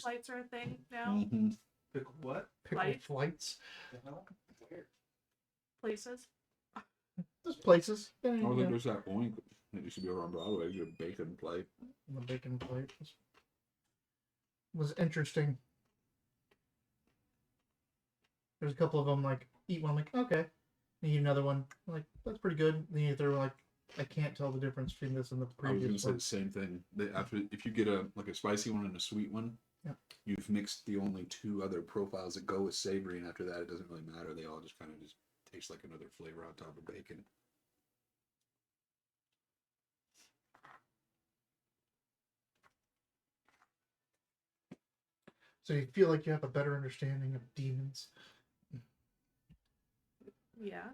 flights are a thing now. Mm-hmm. Pickle what? Pickle Flights? flights. The hell? Where? Places. There's places. Yeah, I you think know, there's that Oink that used to be over on Broadway, your bacon plate. the bacon plate was interesting. There's a couple of them like eat one, like okay, and eat another one, like that's pretty good. Then you throw like I can't tell the difference between this and the I was previous gonna one. say the same thing. If you get a spicy one and a sweet one, Yep. you've mixed the only two other profiles that go with savory, and after that, it doesn't really matter. They all just kind of just taste like another flavor on top of bacon. So you feel like you have a better understanding of demons. Yeah,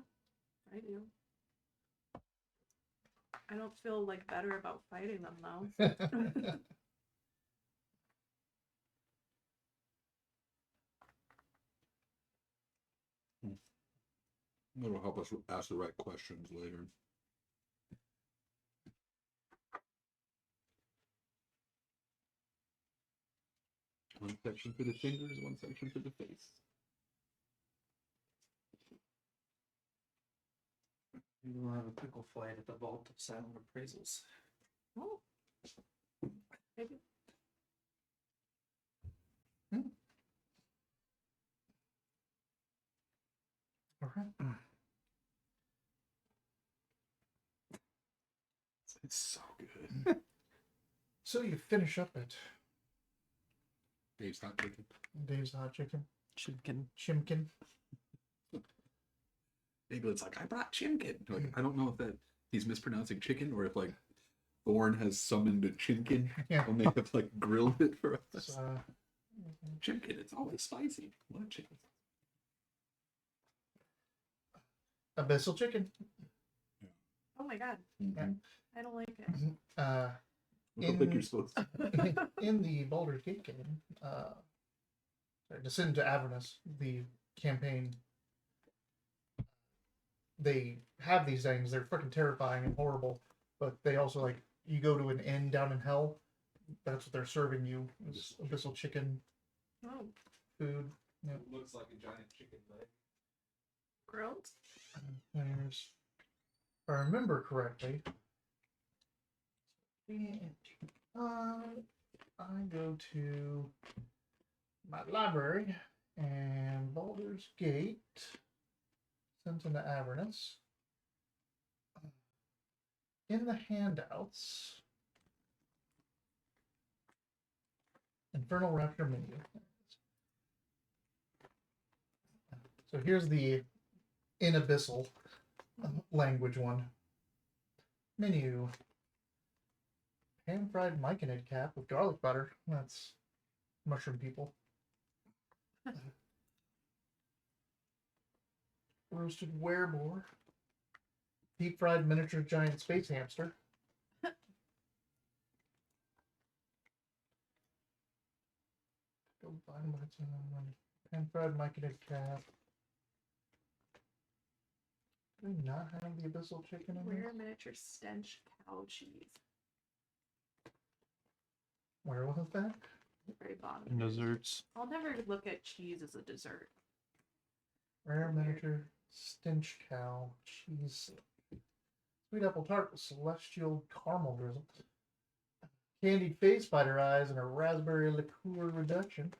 I do. I don't feel like better about fighting them though. It'll help us ask the right questions later. One section for the fingers, one section for the face. We will have a pickle flight at the Vault of Silent Appraisals. Oh, maybe. All right. It's so good. So you finish up at Dave's hot chicken. Dave's Hot Chicken. Chicken. Chimkin. Maybe it's like I brought chimkin. Like I don't know if that he's mispronouncing chicken or if like Thorn has summoned a chimkin Yeah. and they have like grilled it for us. So, Chimkin, it's always spicy. What chicken? Abyssal Chicken. Oh my god, Yeah. I don't like it. Uh, I don't think you're supposed to. in the Baldur's Gate game, Descend to Avernus, the campaign, they have these things. They're freaking terrifying and horrible, but they also like you go to an inn down in hell. That's what they're serving you. It's abyssal chicken Oh, food. Yep. Looks like a giant chicken leg. grilled? There's, if I remember correctly, I go to my library and Baldur's Gate, sent into Avernus. In the handouts, Infernal Rapture menu. So here's the in Abyssal language one. Menu. Pan-fried myconid cap with garlic butter. That's mushroom people. Roasted wereboar. Deep-fried miniature giant space hamster. Pan-fried myconid cap. Do we not have the abyssal chicken in there? Rare miniature stench cow cheese. Where was that? Very bottom. And desserts. I'll never look at cheese as a dessert. Rare miniature stench cow cheese. Sweet apple tart with celestial caramel drizzle. Candied face spider eyes and a raspberry liqueur reduction.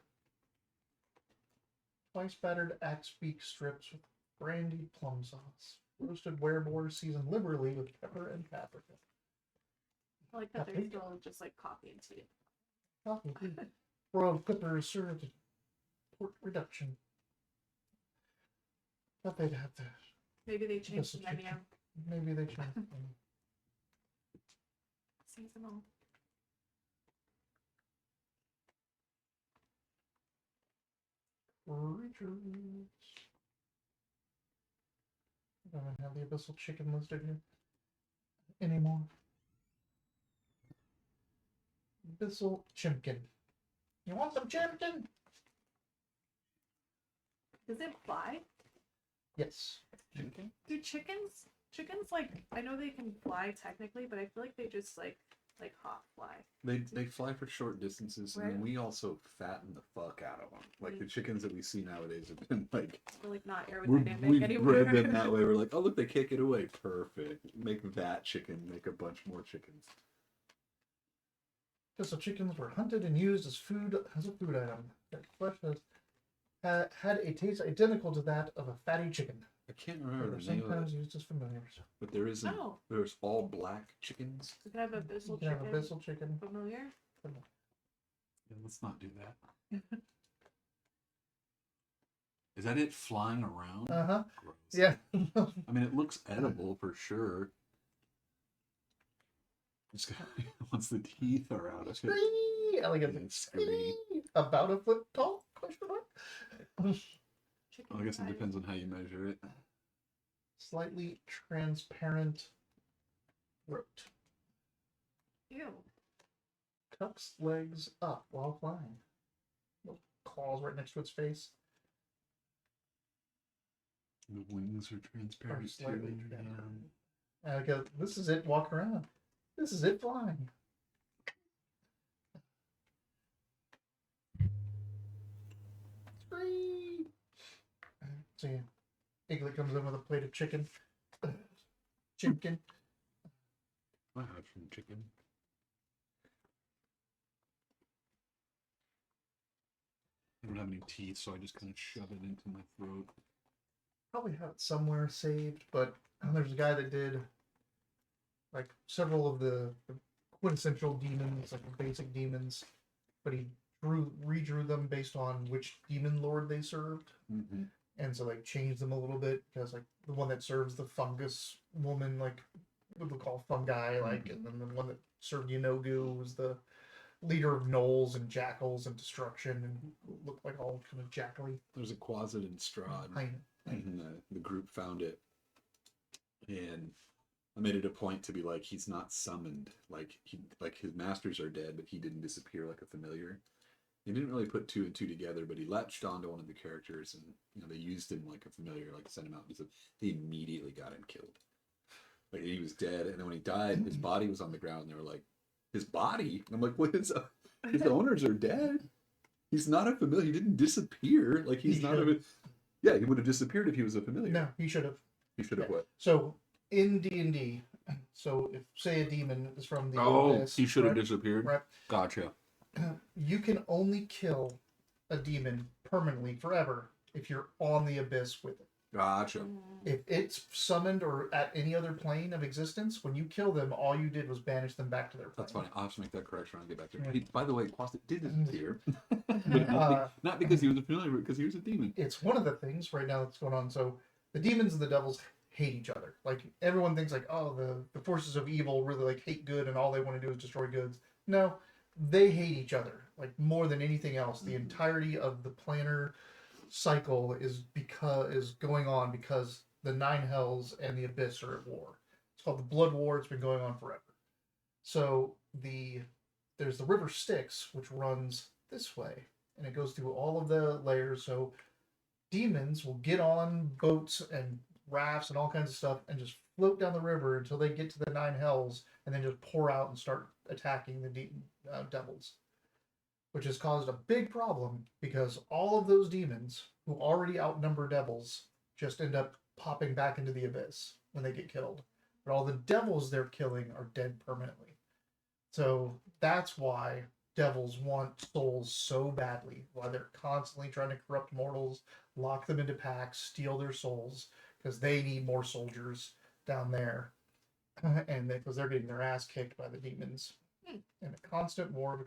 Twice battered axe beak strips with brandied plum sauce. Roasted wereboar seasoned liberally with pepper and paprika. I like that they're still just like coffee and tea. Coffee, please. Broiled clippers served with pork reduction. Thought they'd have to. Maybe they changed the Abyssal menu. chicken. Maybe they changed the menu. Seasonal. Creatures. I don't have the abyssal chicken listed here anymore. Abyssal chimkin. You want some chimkin? Does it fly? Yes. Do chickens like, I know they can fly technically, but I feel like they just like like hawk fly. They fly for short distances, and then Right. we also fatten the fuck out of them. Like the chickens that we see nowadays have been like They're like not we've aerodynamic anymore. bred them that way. We're like, oh look, they kick it away, perfect. Make that chicken, make a bunch more chickens. Just so chickens were hunted and used as a food item. Their flesh had a taste identical to that of a fatty chicken. I can't They remember were the name of sometimes it, used as familiars. but there isn't. Oh. There's all black chickens. You can have You abyssal can have chicken. abyssal chicken. Familiar? Yeah, let's not do that. Is that it flying around? Uh-huh. Gross. Yeah. I mean, it looks edible for sure. Just once the teeth are out of it. Scree! Elegant. Yeah, it's scree. About a foot tall? Question mark. Chicken Well, I guess it thighs. depends on how you measure it. Slightly transparent throat. Ew. Tucks legs up while flying. Little claws right next to its face. The wings are Or transparent slightly too. transparent. And I go, this is it walking around. This is it flying. Scree! So yeah, Iglet comes in with a plate of chicken. Chicken. I have some chicken. I don't have any teeth, so I just kind of shove it into my throat. Probably have it somewhere saved, but there's a guy that did like several of the quintessential demons, like the basic demons, but he redrew them based on which demon lord they served. Mm-hmm. And so like changed them a little bit because like the one that serves the fungus woman, like what we call fungi, like, and then the one that served Yanogu was the leader of gnolls and jackals and destruction and looked like all kind of jackally. There's a closet in Strahd, and the group found it, and I made it a point to be like, he's not summoned, like his masters are dead, but he didn't disappear like a familiar. He didn't really put two and two together, but he latched onto one of the characters, and they used him like a familiar, like sent him out. He immediately got him killed. Like he was dead, and then when he died, his body was on the ground. And they were like, "His body?" And I'm like, "What? His owners are dead. He's not a familiar. He didn't disappear. Like he's not a. Yeah, he would have disappeared if he was a familiar. No, he should have. He should have what? So in D&D, so if say a demon is from the abyss, he should have right? disappeared. Right. Gotcha. You can only kill a demon permanently forever if you're on the abyss with it. Gotcha. If it's summoned or at any other plane of existence, when you kill them, all you did was banish them back to their plane. That's funny. I'll have to make that correction when I get back there. Yeah. Hey, by the way, Quasset did disappear. But not because he was a familiar, but because he was a demon. It's one of the things right now that's going on. So the demons and the devils hate each other. Like everyone thinks like, oh, the forces of evil really like hate good and all they want to do is destroy goods. No, they hate each other like more than anything else. The entirety of the planar cycle is going on because the nine hells and the abyss are at war. It's called the Blood War. It's been going on forever. So there's the river Styx, which runs this way, and it goes through all of the layers. So demons will get on boats and rafts and all kinds of stuff and just float down the river until they get to the nine hells, and then just pour out and start attacking the devils, which has caused a big problem because all of those demons who already outnumber devils just end up popping back into the abyss when they get killed. But all the devils they're killing are dead permanently. So that's why devils want souls so badly, why they're constantly trying to corrupt mortals, lock them into packs, steal their souls, because they need more soldiers down there. And because they're getting their ass kicked by the demons in a constant war of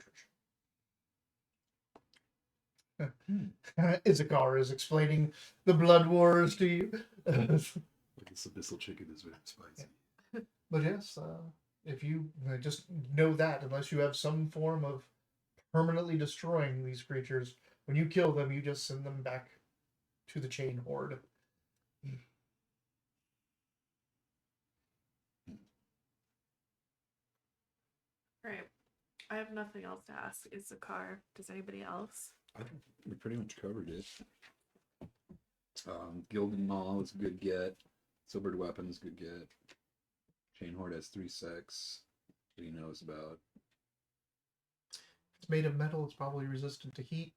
attrition. Issachar is explaining the blood wars to you. Like this abyssal chicken is very spicy. But yes, if you just know that, unless you have some form of permanently destroying these creatures, when you kill them, you just send them back to the chain horde. Right. I have nothing else to ask. Is the car? Does anybody else? I think we pretty much covered it. Gilded Maul is a good get. Silvered Weapon is a good get. Chain Horde has 3 sex. that he knows about. If it's made of metal, it's probably resistant to heat.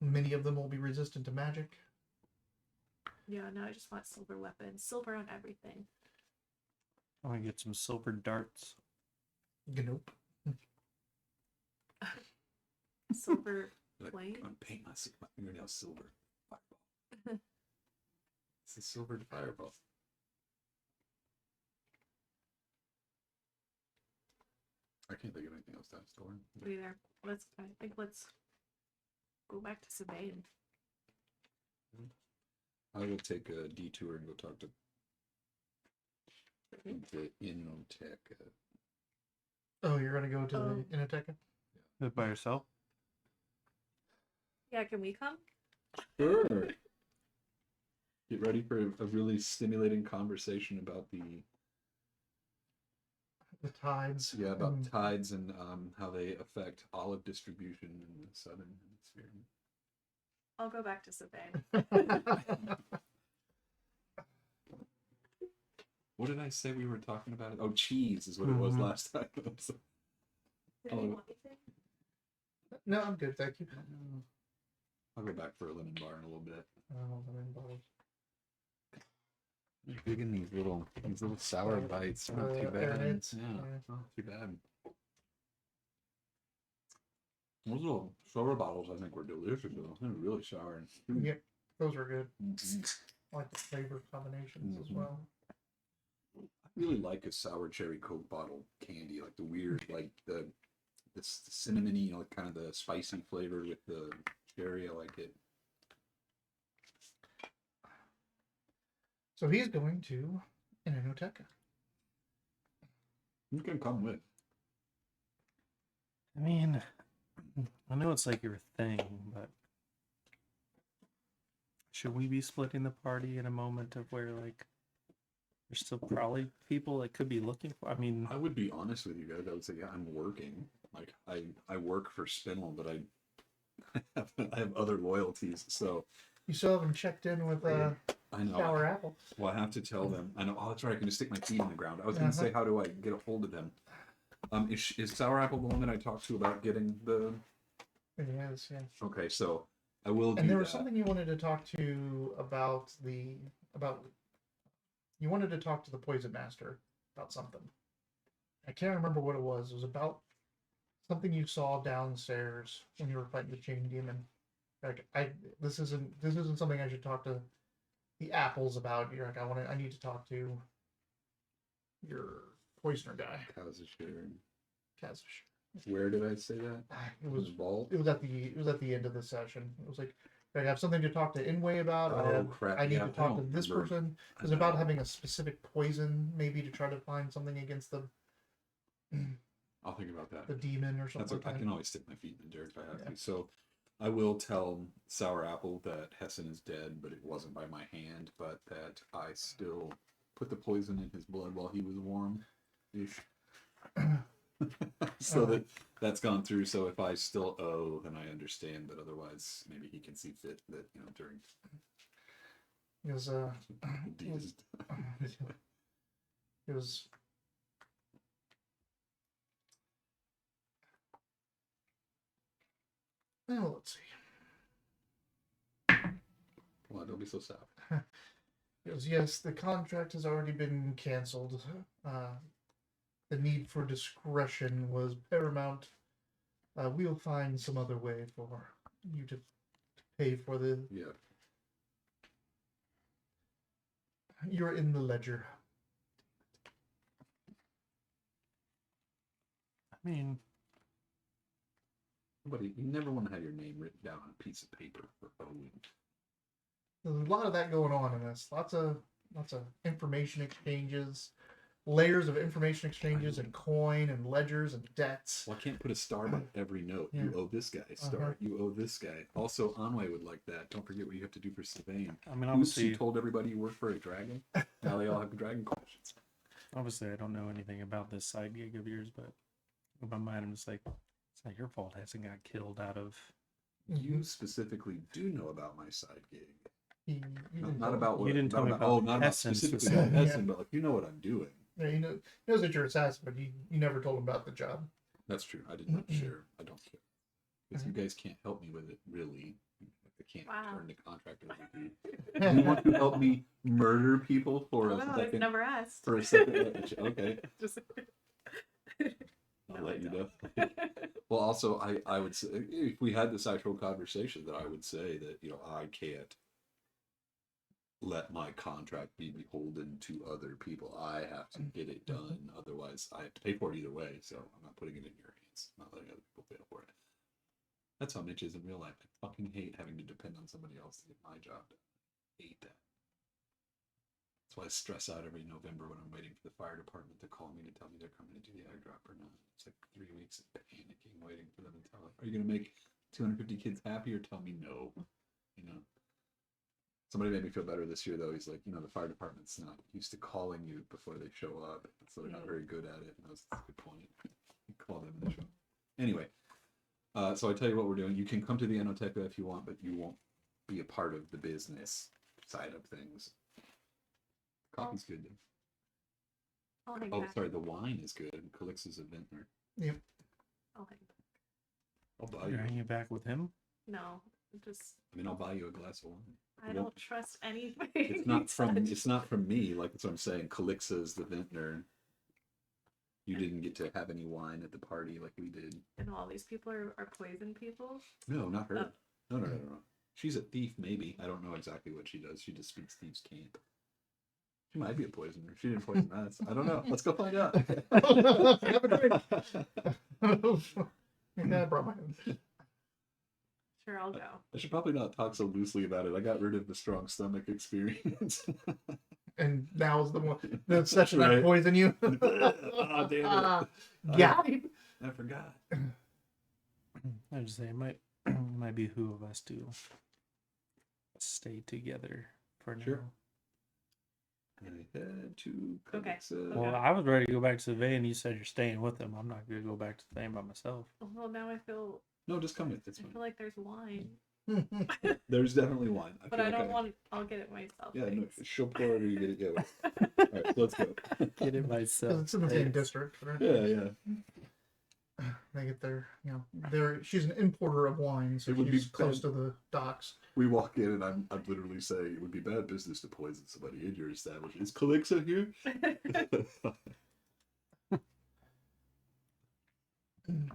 Many of them will be resistant to magic. Yeah, no, I just want silver weapons. Silver on everything. I want to get some silver darts. Nope. Silver Like, plate. I'm paint my fingernails silver. Fireball. It's a silver fireball. I can't think of anything else to have stored. Either. Let's go back to Sabine. I will take a detour and go talk to the Inoteca. Oh, you're gonna go to the Inoteca? By yourself? Yeah, can we come? Sure. Get ready for a really stimulating conversation about the tides. about tides and how they affect olive distribution in the southern hemisphere. I'll go back to Sabine. What did I say we were talking about? Oh, cheese is what it was last time. Did Oh. you want anything? No, I'm good, thank you. I'll go back for a lemon bar in a little bit. Lemon bars. I'm digging these little sour bites. Not too bad. airheads. Yeah, Yeah. not too bad. Those little soda bottles, I think, were delicious. Though. They were really sour. Yep, those are good. Mhm. I like the flavor combinations as well. I really like a sour cherry Coke bottle candy, like the weird, like the cinnamony, kind of the spicy flavor with the cherry. I like it. So he's going to an Inoteca. You can come with. I mean, I know it's like your thing, but should we be splitting the party in a moment of where, like, there's still probably people that could be looking for? I mean, I would be honest with you guys. I would say, yeah, I'm working. Like, I work for Spinel, but I have other loyalties. So You still haven't checked in with I know. Sour Apple. Well, I have to tell them. I know. Oh, that's right. I can just stick my feet in the ground. I was going to say, how do I get a hold of them? Is Sour Apple the one that I talked to about getting the? Yes, yeah. Okay, so I will. And there was something you wanted to talk to about You wanted to talk to the Poison Master about something. I can't remember what it was. It was about something you saw downstairs when you were fighting the Chain Demon. Like, this isn't something I should talk to the apples about. You're like, I need to talk to your poisoner guy. Kazush. Where did I say that? It was Vault. It was at the end of the session. It was like, I have something to talk to Inway about. Oh, crap. I need Yeah, to talk I to don't this remember. person. It was about having a specific poison, maybe to try to find something against the I'll think about that. the demon or That's something. okay. I can always stick my feet in the dirt if I have to. So I will tell Sour Apple that Hessen is dead, but it wasn't by my hand, but that I still put the poison in his blood while he was warm-ish. So that's gone through. So if I still owe, then I understand, but otherwise maybe he can see fit that, during It was deeds. it was well, let's see. Well, don't be so sad. It was, yes, the contract has already been canceled. The need for discretion was paramount. We'll find some other way for you to pay for the. Yeah. You're in the ledger. I mean, But you never want to have your name written down on a piece of paper for owing. There's a lot of that going on in this. Lots of information exchanges, layers of information exchanges, and coin and ledgers and debts. Well, I can't put a star by every note. Yeah. You owe this guy. Star. You owe this guy. Also, Anway would like that. Don't forget what you have to do for Sylvain. I mean, Oops, obviously, you told everybody you work for a dragon. Now they all have dragon questions. obviously, I don't know anything about this side gig of yours, but in my mind, I'm just like, it's not your fault. Hasn't got killed out of. You specifically do know about my side gig. You didn't Not tell about what. You didn't tell me not about not Hessen specifically specifically. about Hessen, but like you know what I'm doing. Yeah, he knows that you're assassin, but you never told him about the job. That's true. I did not share. I don't care. Because you guys can't help me with it, really. I can't turn the contract over to you. You want to help me murder people for a I've second? never asked. For a second? Okay. Just... I'll No, let I you don't. know. Well, also, I would say, if we had this actual conversation, that I would say that, I can't let my contract be beholden to other people. I have to get it done. Otherwise, I have to pay for it either way. So I'm not putting it in your hands. I'm not letting other people pay for it. That's how Mitch is in real life. I fucking hate having to depend on somebody else to get my job done. I hate that. That's why I stress out every November when I'm waiting for the fire department to call me to tell me they're coming to do the egg drop or not. It's like 3 weeks of panicking, waiting for them to tell me, are you going to make 250 kids happy or tell me no? Somebody made me feel better this year, though. He's like, the fire department's not used to calling you before they show up, so they're not very good at it. And that's a good point. You call them when they show up. Anyway, so I tell you what we're doing. You can come to the Enoteca if you want, but you won't be a part of the business side of things. Coffee's good, though. I'll hang Oh, back. sorry, the wine is good. Calix's a vintner. Yep. I'll hang back. I'll buy You're you. hanging back with him? No, just I'll buy you a glass of wine. I don't trust anything. It's not from me. Like, that's what I'm saying. Calixa is the vintner. You didn't get to have any wine at the party like we did. And all these people are poison people. No, not her. Oh. No. She's a thief, maybe. I don't know exactly what she does. She just speaks thieves' camp. She might be a poisoner. She didn't poison us. I don't know. Let's go find out. Have a drink. Yeah, I brought mine. Sure, I'll go. I should probably not talk so loosely about it. I got rid of the strong stomach experience. And now is the session Right. that poison you. Oh, damn it. Yeah. I forgot. I would say it might be who of us to stay together for now. Sure. I had to. Okay. Well, I was ready to go back to the Bay, and you said you're staying with them. I'm not going to go back to the Bay by myself. Well, now I feel No, just come with. It's I fine. feel like there's wine, There's definitely wine. but I don't want. I'll get it myself. Yeah, no, thanks. she'll pour it or you get it. Yeah. All right, so let's go. Get it 'Cause myself. it's in the same district. Right? Yeah. They get their, she's an importer of wine, so It would be she's close bad. to the docks. We walk in and I'm literally saying it would be bad business to poison somebody in your establishment. Is Calixa here?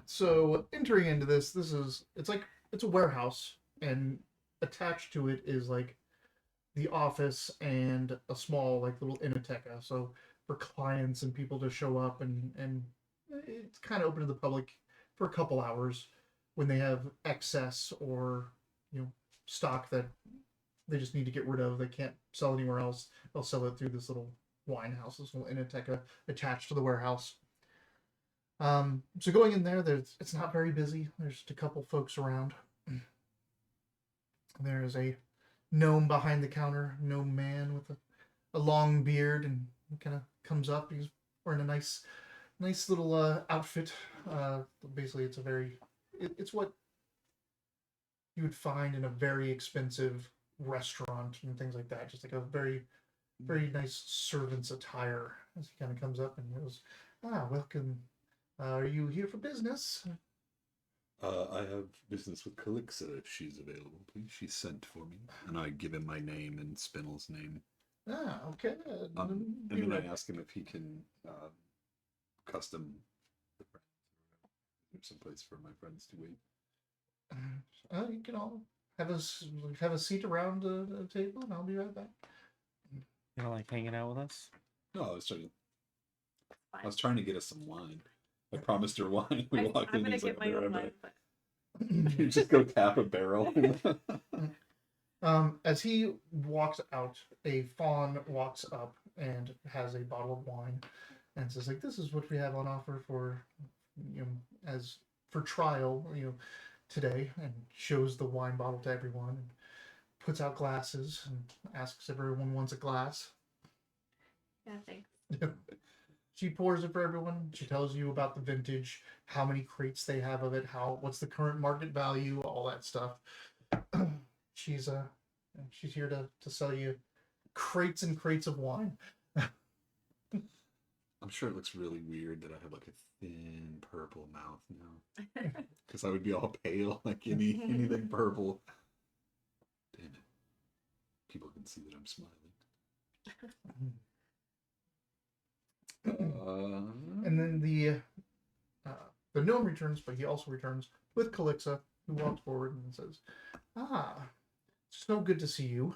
So entering into this it's a warehouse, and attached to it is like the office and a small like little inoteca. So for clients and people to show up, and it's kind of open to the public for a couple hours when they have excess or stock that they just need to get rid of. They can't sell anywhere else. They'll sell it through this little wine house, this little inoteca attached to the warehouse. So going in there, it's not very busy. There's just a couple folks around. There's a gnome behind the counter, gnome man with a long beard, and he kind of comes up. He's wearing a nice little outfit. Basically, it's what you would find in a very expensive restaurant and things like that. Just like a very, very nice servant's attire. As he kind of comes up and goes, welcome. Are you here for business? I have business with Calixa if she's available, please. She sent for me. And I give him my name and Spinel's name. Okay. And then I ask him if he can custom the friends. There's some place for my friends to wait. You can all have a seat around the table, and I'll be right back. You know, like hanging out with us? No, I was trying to get us some wine. I promised her wine. We walked I'm in. gonna He's get like, my own "Whatever." wine, but You just go tap a barrel. As he walks out, a fawn walks up and has a bottle of wine, and says, "Like, this is what we have on offer for, as for trial, today," and shows the wine bottle to everyone, and puts out glasses and asks if everyone wants a glass. yeah, thanks. She pours it for everyone. She tells you about the vintage, how many crates they have of it, what's the current market value, all that stuff. She's here to sell you crates and crates of wine. I'm sure it looks really weird that I have like a thin purple mouth now. Because I would be all pale, like anything purple. Damn it. People can see that I'm smiling. And then the gnome returns, but he also returns with Calixa, who walks forward and says, "Ah, so good to see you.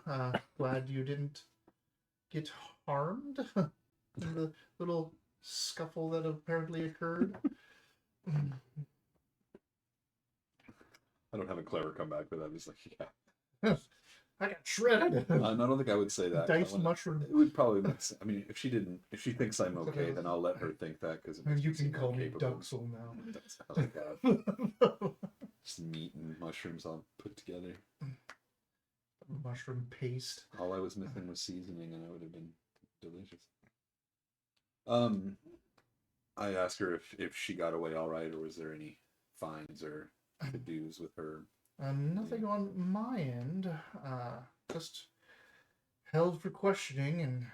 Glad you didn't get harmed in the little scuffle that apparently occurred." I don't have a clever comeback for that. It's like, yeah. I got shredded. I don't think I would say that. Diced mushroom. It would probably make sense. I mean, if she thinks I'm okay, then I'll let her think that because And you can call me Duxel now. Oh my God. Just meat and mushrooms all put together. Mushroom paste. All I was missing was seasoning, and it would have been delicious. I asked her if she got away all right, or was there any fines or to-dos with her. Nothing on my end. Just held for questioning and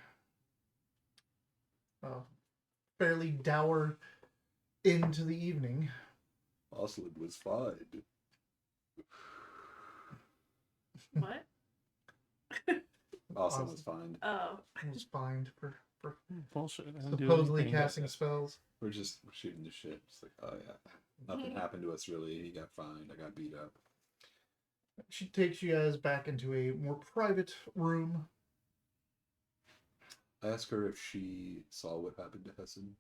fairly dour into the evening. Oslin was fine. What? Oslin was fine. Oh. Was fined for Bullshit. supposedly casting spells. We're shooting the shit. It's like, oh yeah, nothing happened to us really. He got fined. I got beat up. She takes you guys back into a more private room. I asked her if she saw what happened to Hessen.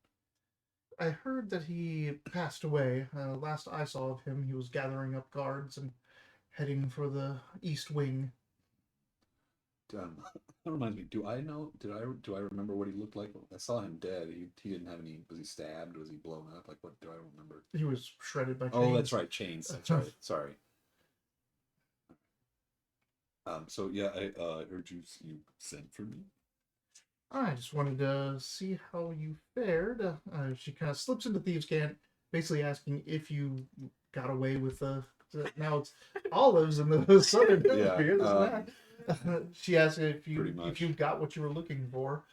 I heard that he passed away. Last I saw of him, he was gathering up guards and heading for the East Wing. That reminds me. Do I remember what he looked like? I saw him dead. He didn't have any. Was he stabbed? Was he blown up? Like, what do I remember? He was shredded by chains. Oh, that's right, chains. That's right. Sorry. So yeah, I heard you sent for me. I just wanted to see how you fared. She kind of slips into Thieves' Cant, basically asking if you got away with now it's olives in the southern hemisphere, isn't that? She asked if you got what you were looking for.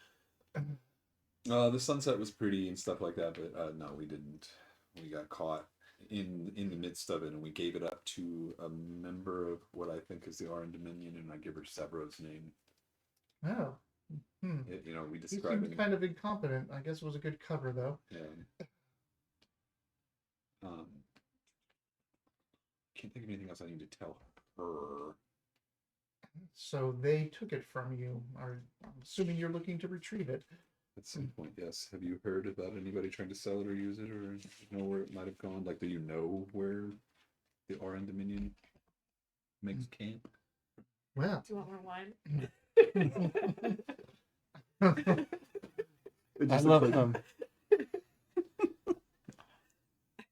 The sunset was pretty and stuff like that, but no, we didn't. We got caught in the midst of it, and we gave it up to a member of what I think is the Aran Dominion, and I give her Sevro's name. Oh. We He described seemed kind of incompetent. I guess it was a good cover, though. Yeah. Can't think of anything else I need to tell her. So they took it from you. I'm assuming you're looking to retrieve it. At some point, yes. Have you heard about anybody trying to sell it or use it, or know where it might have gone? Like, do you know where the Aran Dominion makes camp? Well. Do you want more wine? I love them.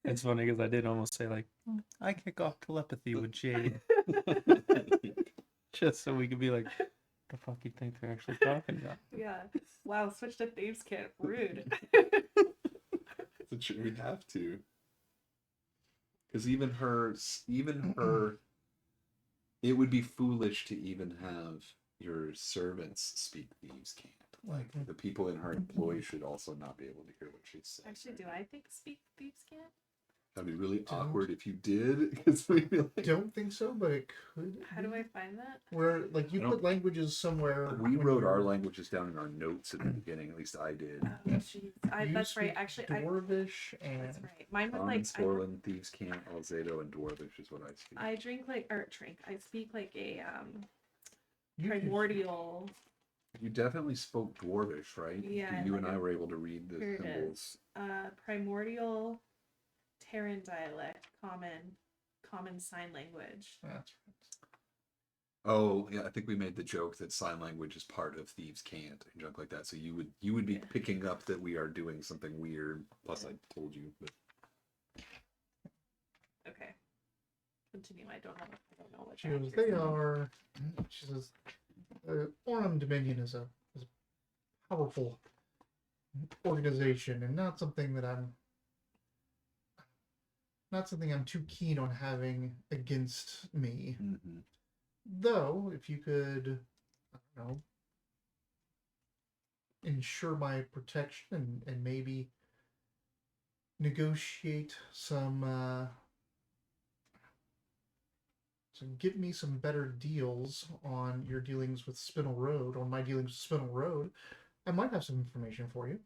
It's funny because I did almost say, like, I kick off telepathy with Jade. Just so we could be like, what the fuck you think they're actually talking about? Yeah. Wow, switch to Thieves' Cant. Rude. We'd have to. Because even her, it would be foolish to even have your servants speak Thieves' Cant. Like, the people in her employ should also not be able to hear what she's saying. Actually, do I think speak Thieves' Cant? That'd be really awkward if you did, because we'd be like, Don't think so, but it could. How do I find that? Where, like, you put languages somewhere. We wrote our languages down in our notes at the beginning. At least I did. Oh, jeez. That's right. Actually, Dwarvish and that's right. Mine was Common, like Sworlin, Thieves' Cant, Alzedo, and Dwarvish is what I speak. I speak like a you primordial. You definitely spoke Dwarvish, right? Yeah, You like and I were able to read the here it symbols. Primordial Terran dialect, common sign language. That's right. Oh, yeah, I think we made the joke that sign language is part of Thieves' Cant and junk like that. So you would be picking up that we are doing something weird. Plus, I told you. But... Okay. Continue. I don't know what. She goes, they are. She says, Orem Dominion is a powerful organization, and not something I'm too keen on having against me. Mm-hmm. Though, if you could, I don't know, ensure my protection and maybe negotiate some so get me some better deals on your dealings with Spinel Road, on my dealings with Spinel Road. I might have some information for you.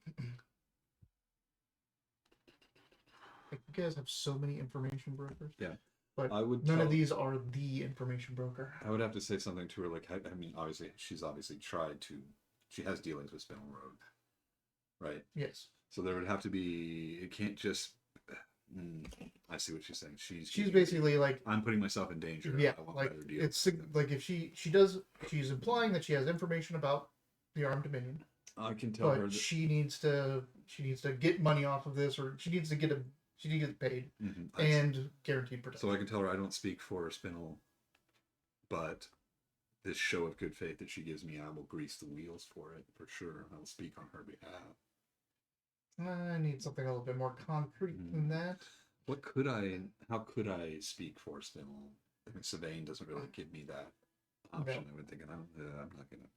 Like, you guys have so many information brokers. Yeah. But none of these are the information broker. I would have to say something to her, like, I mean, she's tried to, she has dealings with Spinel Road, right? Yes. So there would have to be, it can't just, I see what she's saying. She's basically like, I'm putting myself in danger. Yeah, I want like, better deals. it's like if she's implying that she has information about the Armed Dominion. I can tell her that she needs to get money off of this, or she needs to get paid and guaranteed protection. So I can tell her I don't speak for Spinel, but this show of good faith that she gives me, I will grease the wheels for it for sure. I'll speak on her behalf. I need something a little bit more concrete than that. How could I speak for Spinel? I mean, Sylvain doesn't really give me that option. No. I would think, I'm not gonna.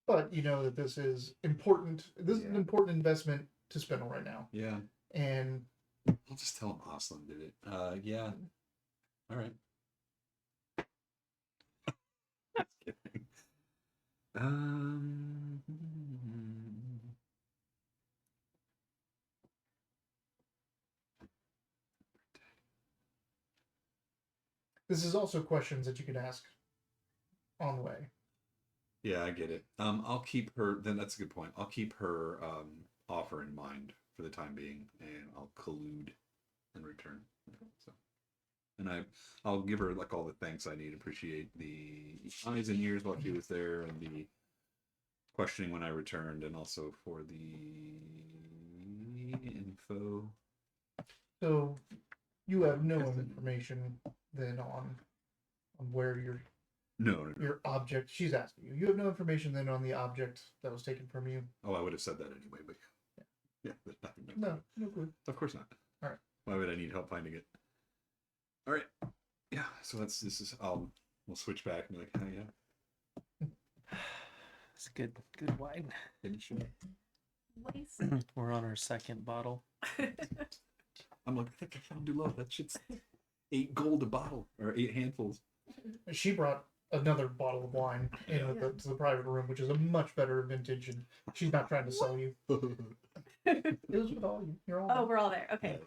But you know that this is important. This is an important investment to Spinel right now. Yeah. And I'll just tell him Aslan did it. Yeah. All right. Just kidding. This is also questions that you can ask on the way. Yeah, I get it. I'll keep her. Then that's a good point. I'll keep her offer in mind for the time being, and I'll collude in return. So, and I'll give her like all the thanks I need. Appreciate the eyes and ears while she was there, and the questioning when I returned, and also for the info. So you have no information then on where your object. She's asking you. You have no information then on the object that was taken from you. Oh, I would have said that anyway, but yeah, there's nothing. No good. Of course not. All right. Why would I need help finding it? All right. Yeah. So we'll switch back and be like, oh yeah. It's good wine. Finish Wasted. We're on our second bottle. I'm like, I think I found Dulot. That shit's 8 gold a bottle, or 8 handfuls. She brought another bottle of wine in to the private room, which is a much better vintage, and she's not trying to sell you. It was with all you. You're all. Oh, we're all there. Okay.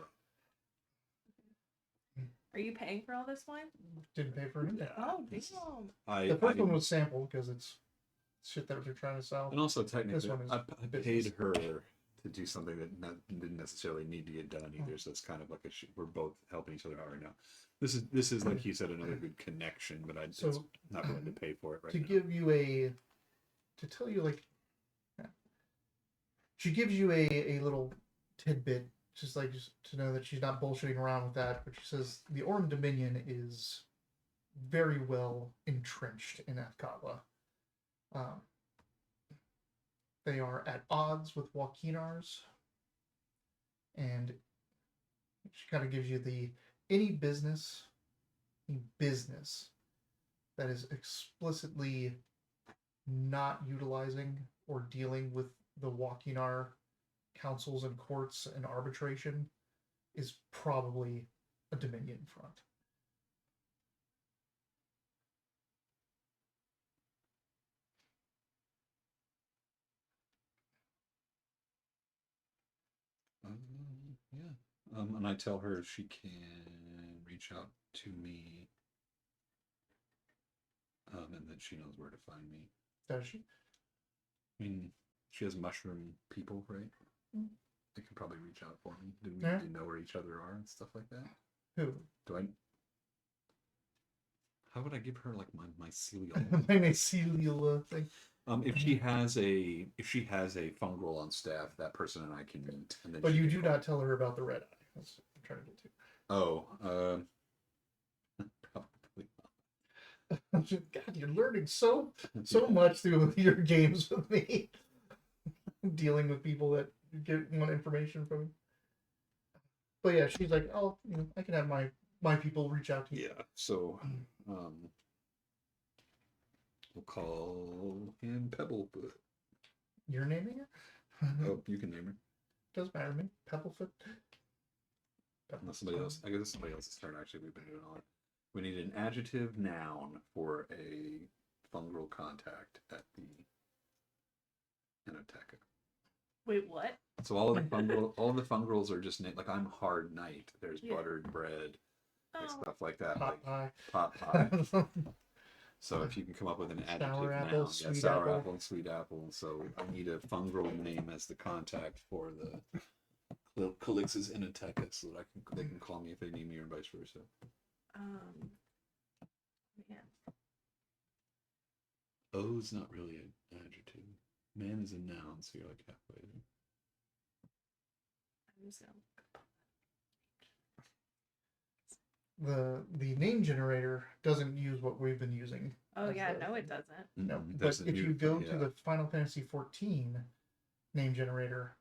Are you paying for all this wine? Didn't pay for anything. Oh, damn. The first one was sampled because it's shit that you're trying to sell. And also, technically, one is I business. paid her to do something that didn't necessarily need to get done either. So it's kind of like we're both helping each other out right now. This is like you said, another good connection, but it's not willing to pay for it right now. To tell you like, she gives you a little tidbit, just to know that she's not bullshitting around with that. But she says the Orm Dominion is very well entrenched in Athkatla. They are at odds with Joaquinars, and she kind of gives you any business that is explicitly not utilizing or dealing with the Joaquinar councils and courts and arbitration is probably a Dominion front. Yeah. And I tell her she can reach out to me. And that she knows where to find me. Does she? I mean, she has mushroom people, right? Mm. They can probably reach out for me. Do we Yeah. need to know where each other are and stuff like that? Who? How would I give her like my mycelial? My mycelial thing. If she has a fungal on staff, that person and I can meet. And then But you do not tell her about the red eye. That's what I'm trying to get to. Oh, probably not. God, you're learning so much through your games with me. Dealing with people that want information from you. But yeah, she's like, oh, I can have my people reach out to you. Yeah. So, we'll call him Pebblefoot. You're naming her? Oh, you can name her. Doesn't matter to me. Pebblefoot. Unless somebody else. I guess it's somebody else's turn. Actually, we've been doing all that. We need an adjective noun for a fungal contact at the Enoteca. Wait, what? So all of the fungrals are just like I'm hard night. There's Yeah. buttered bread, like Oh, stuff like that, Pot like pie. pot pie. So if you can come up with an adjective Sour apple, noun, sweet sour apple. apple and sweet apple. So I need a fungal name as the contact for the Calix's Enoteca, so that they can call me if they need me, or vice versa. man. O's not really an adjective. Man is a noun, so you're like halfway there. I'm just gonna... The name generator doesn't use what we've been using. Oh as yeah, the- no, it doesn't. No, There's but a if new- you go to yeah. the Final Fantasy 14 name generator,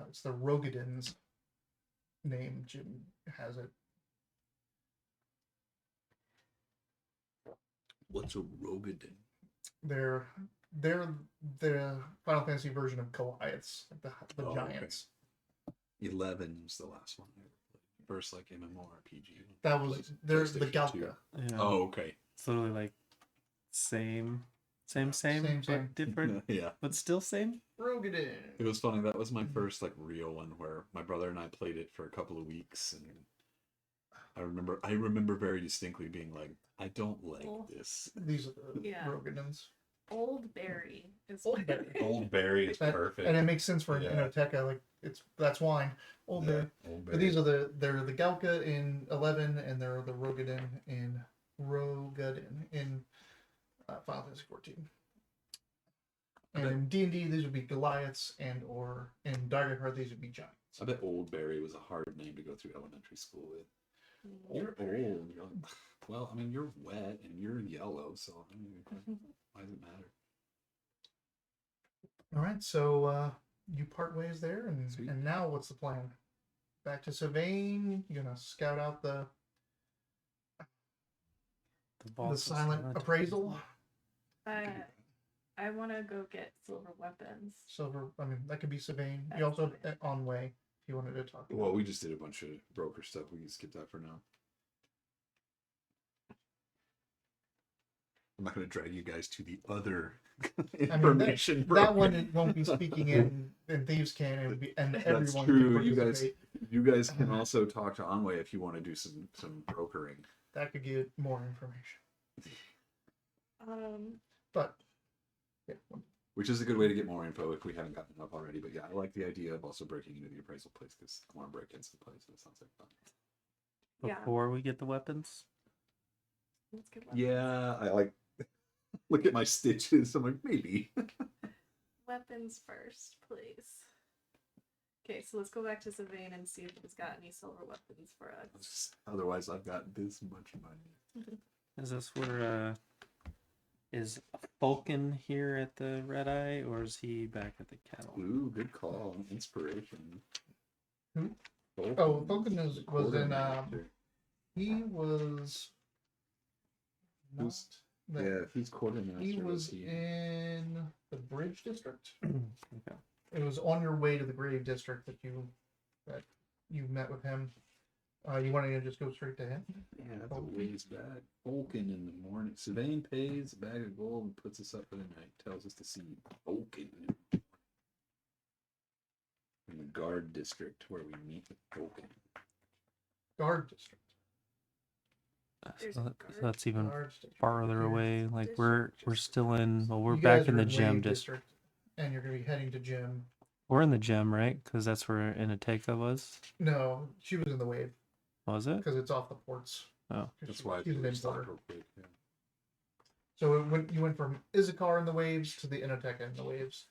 it's the Rogadin's name has it. What's a Rogadin? They're the Final Fantasy version of Goliaths, like the Oh, okay. giants. 11 was the last one I ever played. First, like MMORPG. That was there's the PlayStation 2. Galka. Yeah. Oh, okay. It's literally like same, Same. but different, Yeah. but still same. Rogadin. It was funny. That was my first like real one where my brother and I played it for a couple of weeks, and I remember very distinctly being like, I don't like Oh. this. These are the Yeah. Rogadins. Old Berry is Old Berry. Old Berry is That- perfect. And it makes sense for an Yeah. Enoteca, like that's wine. Old Berry. Old But these are they're the Galka in 11, and they're the Rogadin in Final Fantasy 14. And in D&D, these would be Goliaths, and or in Daggerheart, these would be giants. I bet Old Berry was a hard name to go through elementary school with. You're old. You're like, well, I mean, you're wet and you're yellow, so I mean, why does it matter? All right, so you part ways there, Sweet. and now what's the plan? Back to Sylvain. You're gonna scout out the vault of silent appraisal. I want to go get silver weapons. Silver. I mean, that could be Sylvain. You also have on way if you wanted to talk. Well, we just did a bunch of broker stuff. We can skip that for now. I'm not going to drag you guys to the other information that broker. one it won't be speaking in Thieves' Can. It would be, and That's everyone true. could You participate. guys can also talk to Anway if you want to do some brokering. That could get more information. But yeah, Which is a good way to get more info if we haven't gotten enough already. But yeah, I like the idea of also breaking into the appraisal place because I want to break into the place. And it sounds like fun. Yeah. Before we get the weapons. Let's get weapons. Yeah, I like look at my stitches. I'm like, maybe. Weapons first, please. Okay, so let's go back to Sylvain and see if he's got any silver weapons for us. Otherwise, I've got this much money. Is this where is Falcon here at the Red Eye, or is he back at the kennel? Ooh, good call. Inspiration. Who? Vulcan. Oh, Vulcan was in Quartermaster. he was not Who's- there. Yeah, if he's quartermaster. He was he... in the Bridge District. Okay. It was on your way to the Grave District that you met with him. You wanted to just go straight to him? Yeah, the ways back. Vulcan in the morning. Sylvain pays a bag of gold and puts us up for the night. Tells us to see Vulcan in the guard district where we meet with Vulcan. Guard District. There's So a that- guard. so that's even Guard District. farther away. Like we're still in. Well, we're You back guys in are the gym Wave district. and you're gonna be heading to gym. We're in the gym, right? Because that's where Inateka was. No, she was in the Wave Was it? because it's off the ports. Oh, That's why I she's an threw stock importer. real quick. Yeah. So you went from Izakar in the Waves to the Enoteca in the Waves.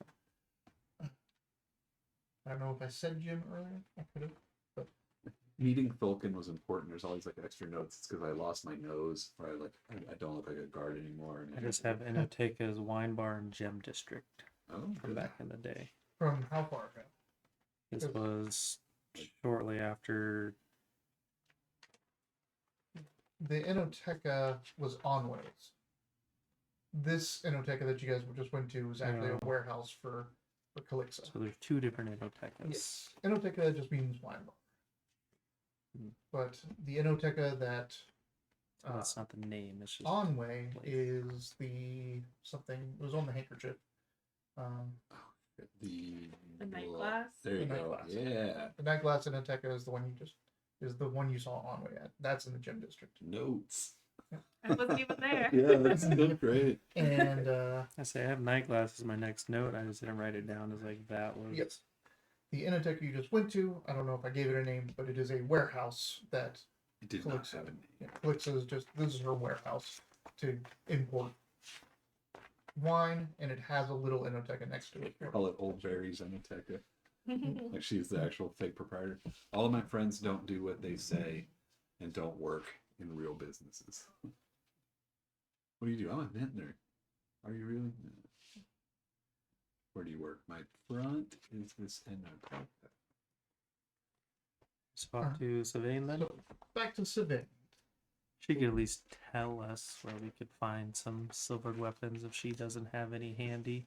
I don't know if I said gym earlier. I could have. Meeting Vulcan was important. There's always like extra notes. It's because I lost my nose. Or I don't look like a guard anymore. And I just have Inateka's wine bar and gym district Oh, from good. back in the day. From how far ago? This was shortly after. The Enoteca was on Waves. This Enoteca that you guys just went to was actually Yeah. a warehouse for for Calixa. So there's two different Inotekas. Yes. Inoteca just means wine bar. Hmm. But the Inoteca that So that's not the name. It's just Onway place. is the something. It was on the handkerchief. The night glass? There you The night go. glass. Yeah. The night glass Inoteca is the one you saw Onway at. That's in the gym district. Notes. I wasn't even there. Yeah, that's still great. And I say I have night glass as my next note. I just didn't write it down as like that was. yes, the Inoteca you just went to. I don't know if I gave it a name, but it is a warehouse that It did not have a name. Calixa is just. This is her warehouse to import wine, and it has a little Inoteca next to it. Call it Old Barry's Inoteca. Like she's the actual fake proprietor. All of my friends don't do what they say and don't work in real businesses. What do you do? I'm a vintner. Are you really? No. Where do you work? My front is this Inoteca. So off to Sylvain then. So back to Savin. She could at least tell us where we could find some silvered weapons if she doesn't have any handy.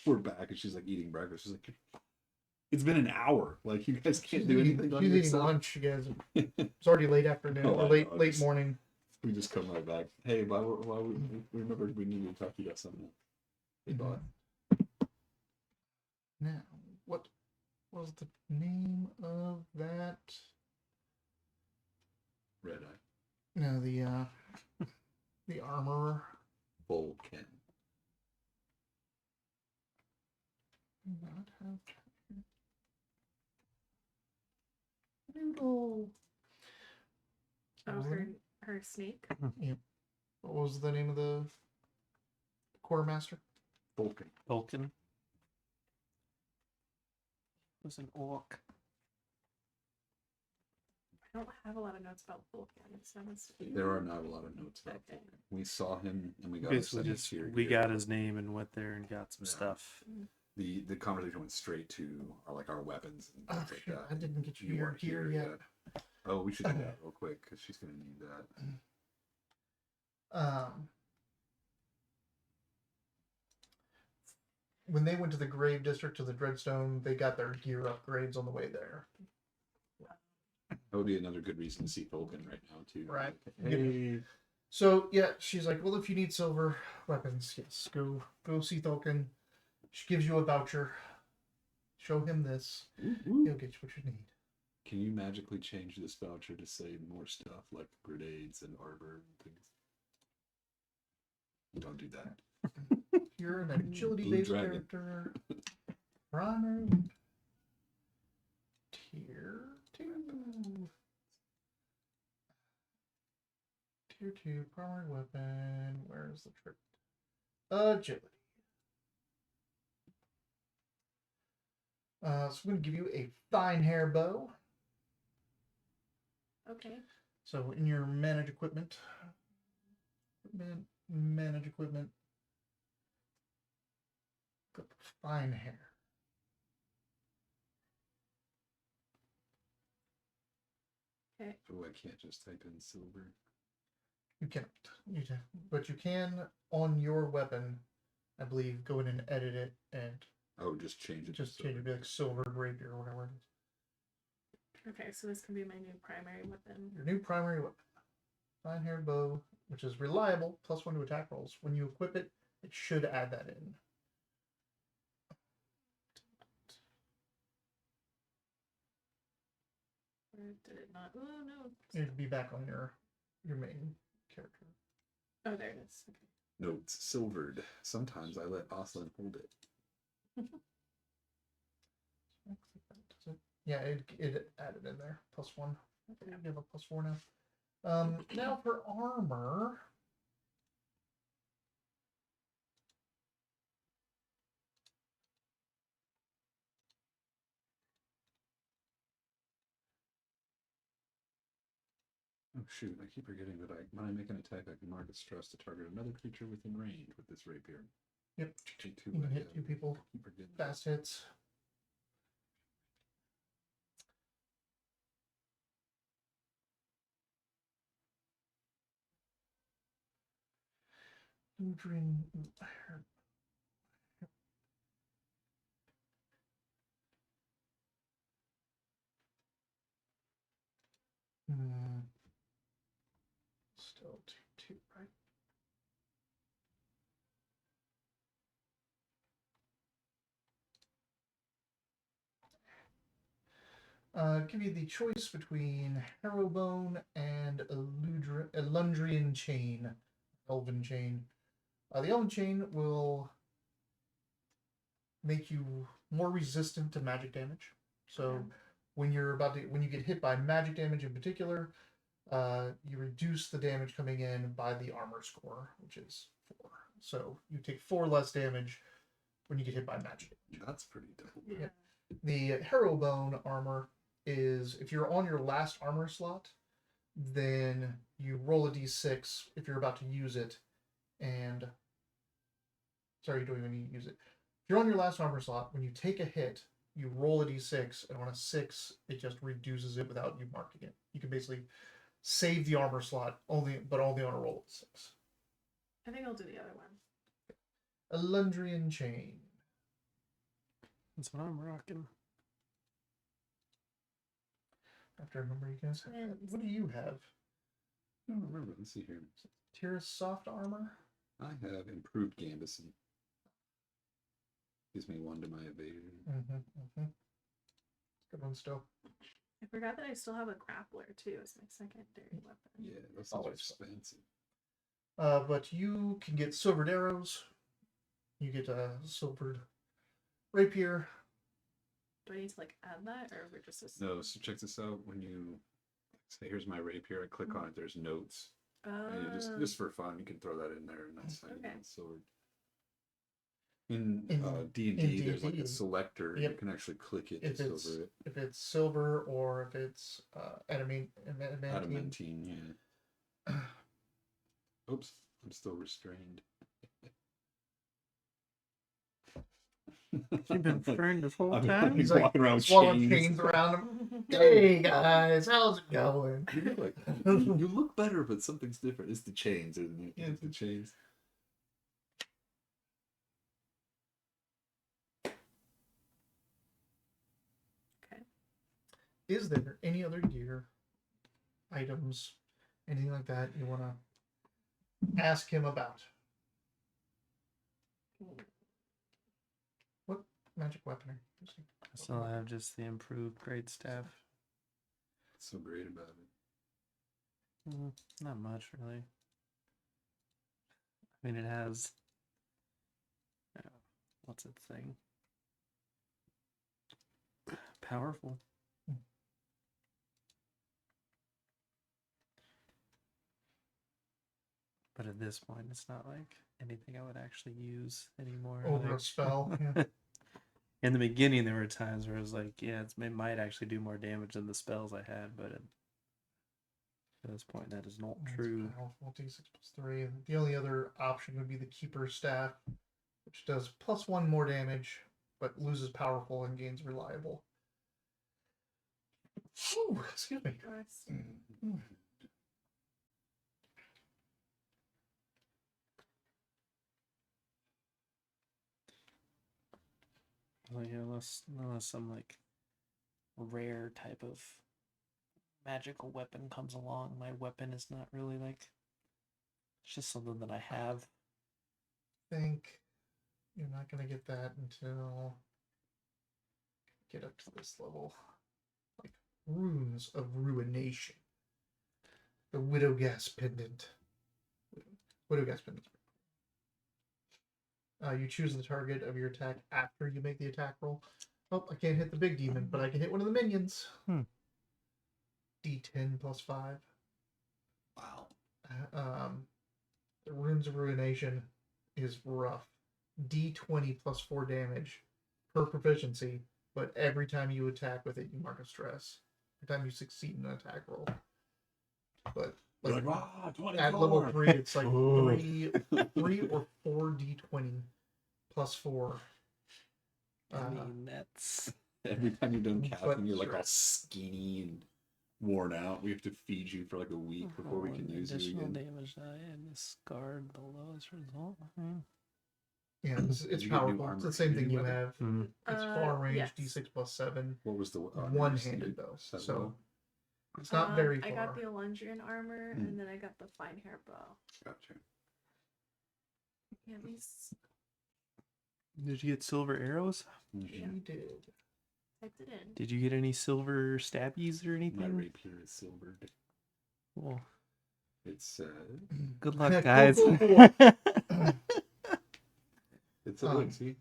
We're back and she's like eating breakfast. She's like, it's been an hour. Like you guys can't do anything on She's eating yourself. lunch, you guys. It's already late afternoon Oh, or I late know, late just- morning. We just come right back. Hey, why we remembered we needed to talk to you about something. Hey, bud. Now, what was the name of that? Red Eye. No, the armorer. Vulcan. Not have Noodle. Oh, her snake. What was the name of the quartermaster? Vulcan. Vulcan was an orc. I don't have a lot of notes about Vulcan. So There are not a lot of notes about Okay. Vulcan. We saw him and we got Basically, his just second tier we gear. got his name and went there and got some Yeah. stuff. The conversation went straight to our weapons and Oh, things like shoot, that. I didn't get you your weren't gear here yet. Oh, we should do that real quick because she's gonna need that. When they went to the Grave District to the Dreadstone, they got their gear upgrades on the way there. That would be another good reason to see Vulcan right now too. Right. Like, hey, So yeah, she's like, well, if you need silver weapons, yes, go see Tolkien. She gives you a voucher. Show him this. He'll get you what you need. can you magically change this voucher to say more stuff like grenades and arbor and things? Don't do that. You're an agility Blue based dragon. character. Primary tier 2. Tier 2 primary weapon. Where's the trick? Agility. So I'm going to give you a fine hair bow. Okay. So in your manage equipment, manage equipment, got fine hair. Okay. So I can't just type in silver. You cannot. But you can on your weapon, I believe, go in and edit it and Oh, just change it. just to change it to silver. be like silver rapier or whatever it is. Okay, so this can be my new primary weapon. Your new primary weapon, fine hair bow, which is reliable, +1 to attack rolls. When you equip it, it should add that in. Or did it not? Oh no. It'd be back on your main character. Oh, there it is. Okay. Notes silvered. Sometimes I let Oslin hold it. Yeah, it added in there. +1. Okay. You have a +4 now. Now for armor. Oh shoot, I keep forgetting that when I make an attack I can mark a stress to target another creature within range with this rapier. Yep. Me too, You can I, hit 2 people. keep forgetting that. Fast hits. Dream. So 2, right? Give you the choice between Harrowbone and Elundrian Chain, Elven Chain. The Elven Chain will make you more resistant to magic damage. So Okay. when you get hit by magic damage in particular, you reduce the damage coming in by the armor score, which is 4. So you take 4 less damage when you get hit by magic. That's pretty dope. Yeah. The Harrowbone armor is if you're on your last armor slot, then you roll a d6 if you're about to use it, and sorry, you don't even need to use it. If you're on your last armor slot, when you take a hit, you roll a d6, and on a 6, it just reduces it without you marking it. You can basically save the armor slot only on a roll of 6. I think I'll do the other one. Elundrian Chain. That's what I'm rocking. I have to remember you guys. Yes. What do you have? I don't remember. Let's see here. Tyrus soft armor? I have improved Gambison. Gives me 1 to my evasion. Good one still. I forgot that I still have a grappler too as my secondary weapon. Yeah, those things are Always expensive. But you can get silvered arrows. You get a silvered rapier. Do I need to like add that, or we're just No, so check this out. When you say, here's my rapier, I click on it, there's notes. And you just for fun, you can throw that in there, and that's how you Okay. get the sword. In In D&D, there's like D&D, a selector, and yep. you can actually click it If to it's silver it. if it's silver or if it's adamantine. Adamantine, yeah. Oops, I'm still restrained. You've been restrained this whole I'm time? He's like walking around with swallowing chains. chains around him. Hey guys, how's it going? You look better, but something's different. It's the chains, isn't it? Yeah. It's the chains. Is there any other gear, items, anything like that you want to ask him about? What magic weapon are you using? I still have just the improved great staff. What's so great about it? Not much, really. I mean, it has... what's its thing? Powerful. But at this point, it's not like anything I would actually use anymore. Over like... a spell. Yeah. In the beginning, there were times where it was like, yeah, it might actually do more damage than the spells I had, but at this point, that is not true. Powerful, D6+3. The only other option would be the Keeper's Staff, which does +1 more damage, but loses powerful and gains reliable. Ooh, excuse me. Like, unless some like rare type of magical weapon comes along, my weapon is not really like, it's just something that I have. I think you're not going to get that until get up to this level. Like Runes of Ruination. The Widowgas Pendant. Widowgas Pendant. You choose the target of your attack after you make the attack roll. Oh, I can't hit the big demon, but I can hit one of the minions. D10 +5. Wow. The Runes of Ruination is rough. D20 +4 damage per proficiency, but every time you attack with it, you mark a stress. Every time you succeed in an attack roll. But like, at level 3, it's like 3 or 4 D20 +4. I mean, that's... Every time you're done casting, you're like all stress. skinny and worn out. We have to feed you for like a week before we can use you additional again. damage die and discard the lowest result. Yeah, it's Did you get new powerful. armor? It's the same Did you thing you weapon? have. It's far range, yes. D6 +7. What was the One-handed though. So It's not very far. I got the Elundrian armor, Hmm. and then I got the fine hair bow. Gotcha. Yeah, these Did you get silver arrows? Yeah. She did. typed it in. Did you get any silver stabbies or My anything? rapier is silvered. Cool. It's Good luck, Cool, guys. cool, cool. it's a look. See,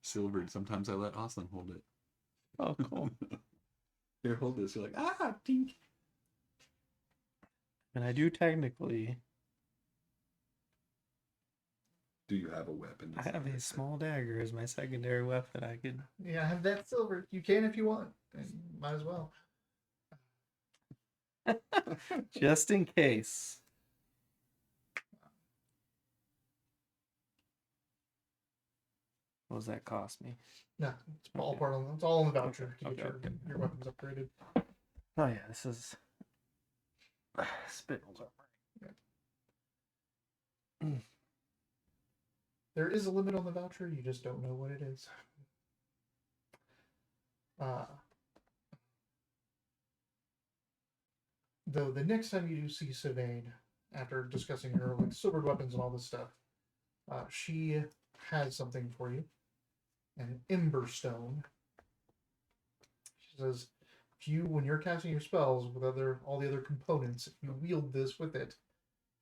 silvered. Sometimes I let Austin hold it. Oh, cool. Here, hold this. You're like, tink. And I do technically. Do you have a weapon? I have a small dagger as my secondary weapon. I could. Yeah, I have that silver. You can if you want. And might as well. Just in case. What does that cost me? No, it's all Okay. part of it's all in the voucher to Okay, get okay. your weapons upgraded. Oh yeah, this is Spinel's armor. There is a limit on the voucher, you just don't know what it is. Though the next time you do see Sylvain, after discussing her like silvered weapons and all this stuff, she has something for you. An Ember Stone. She says, if you, when you're casting your spells with all the other components, if you wield this with it,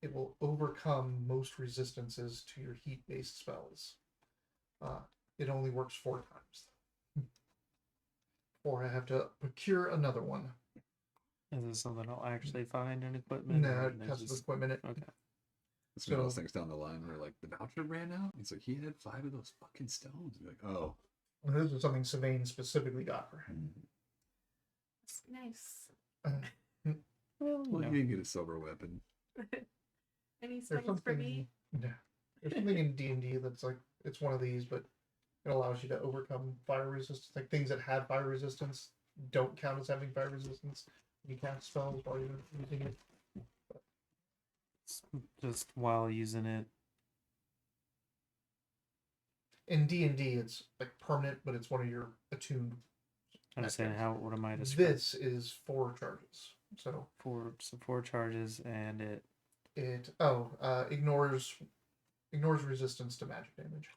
it will overcome most resistances to your heat-based spells. It only works 4 times. Or I have to procure another one. Is this something I'll actually find in equipment? No, or it there's has to just- equipment it. Okay. It's one of those So- things down the line where like the voucher ran out. He's like, he had 5 of those fucking stones. You're like, oh. And this is something Sylvain specifically got for him. It's nice. Well, Well, you you didn't get a silver weapon. Any There's stones for something. me? Yeah. There's something in D&D that's like it's one of these, but it allows you to overcome fire resistance. Like things that have fire resistance don't count as having fire resistance. You cast spells while you're using it. just while using it. In D&D, it's like permanent, but it's one of your attuned. I'm saying actions. how. What am I describing? This is 4 charges. So Four charges, and it. it ignores resistance to magic damage.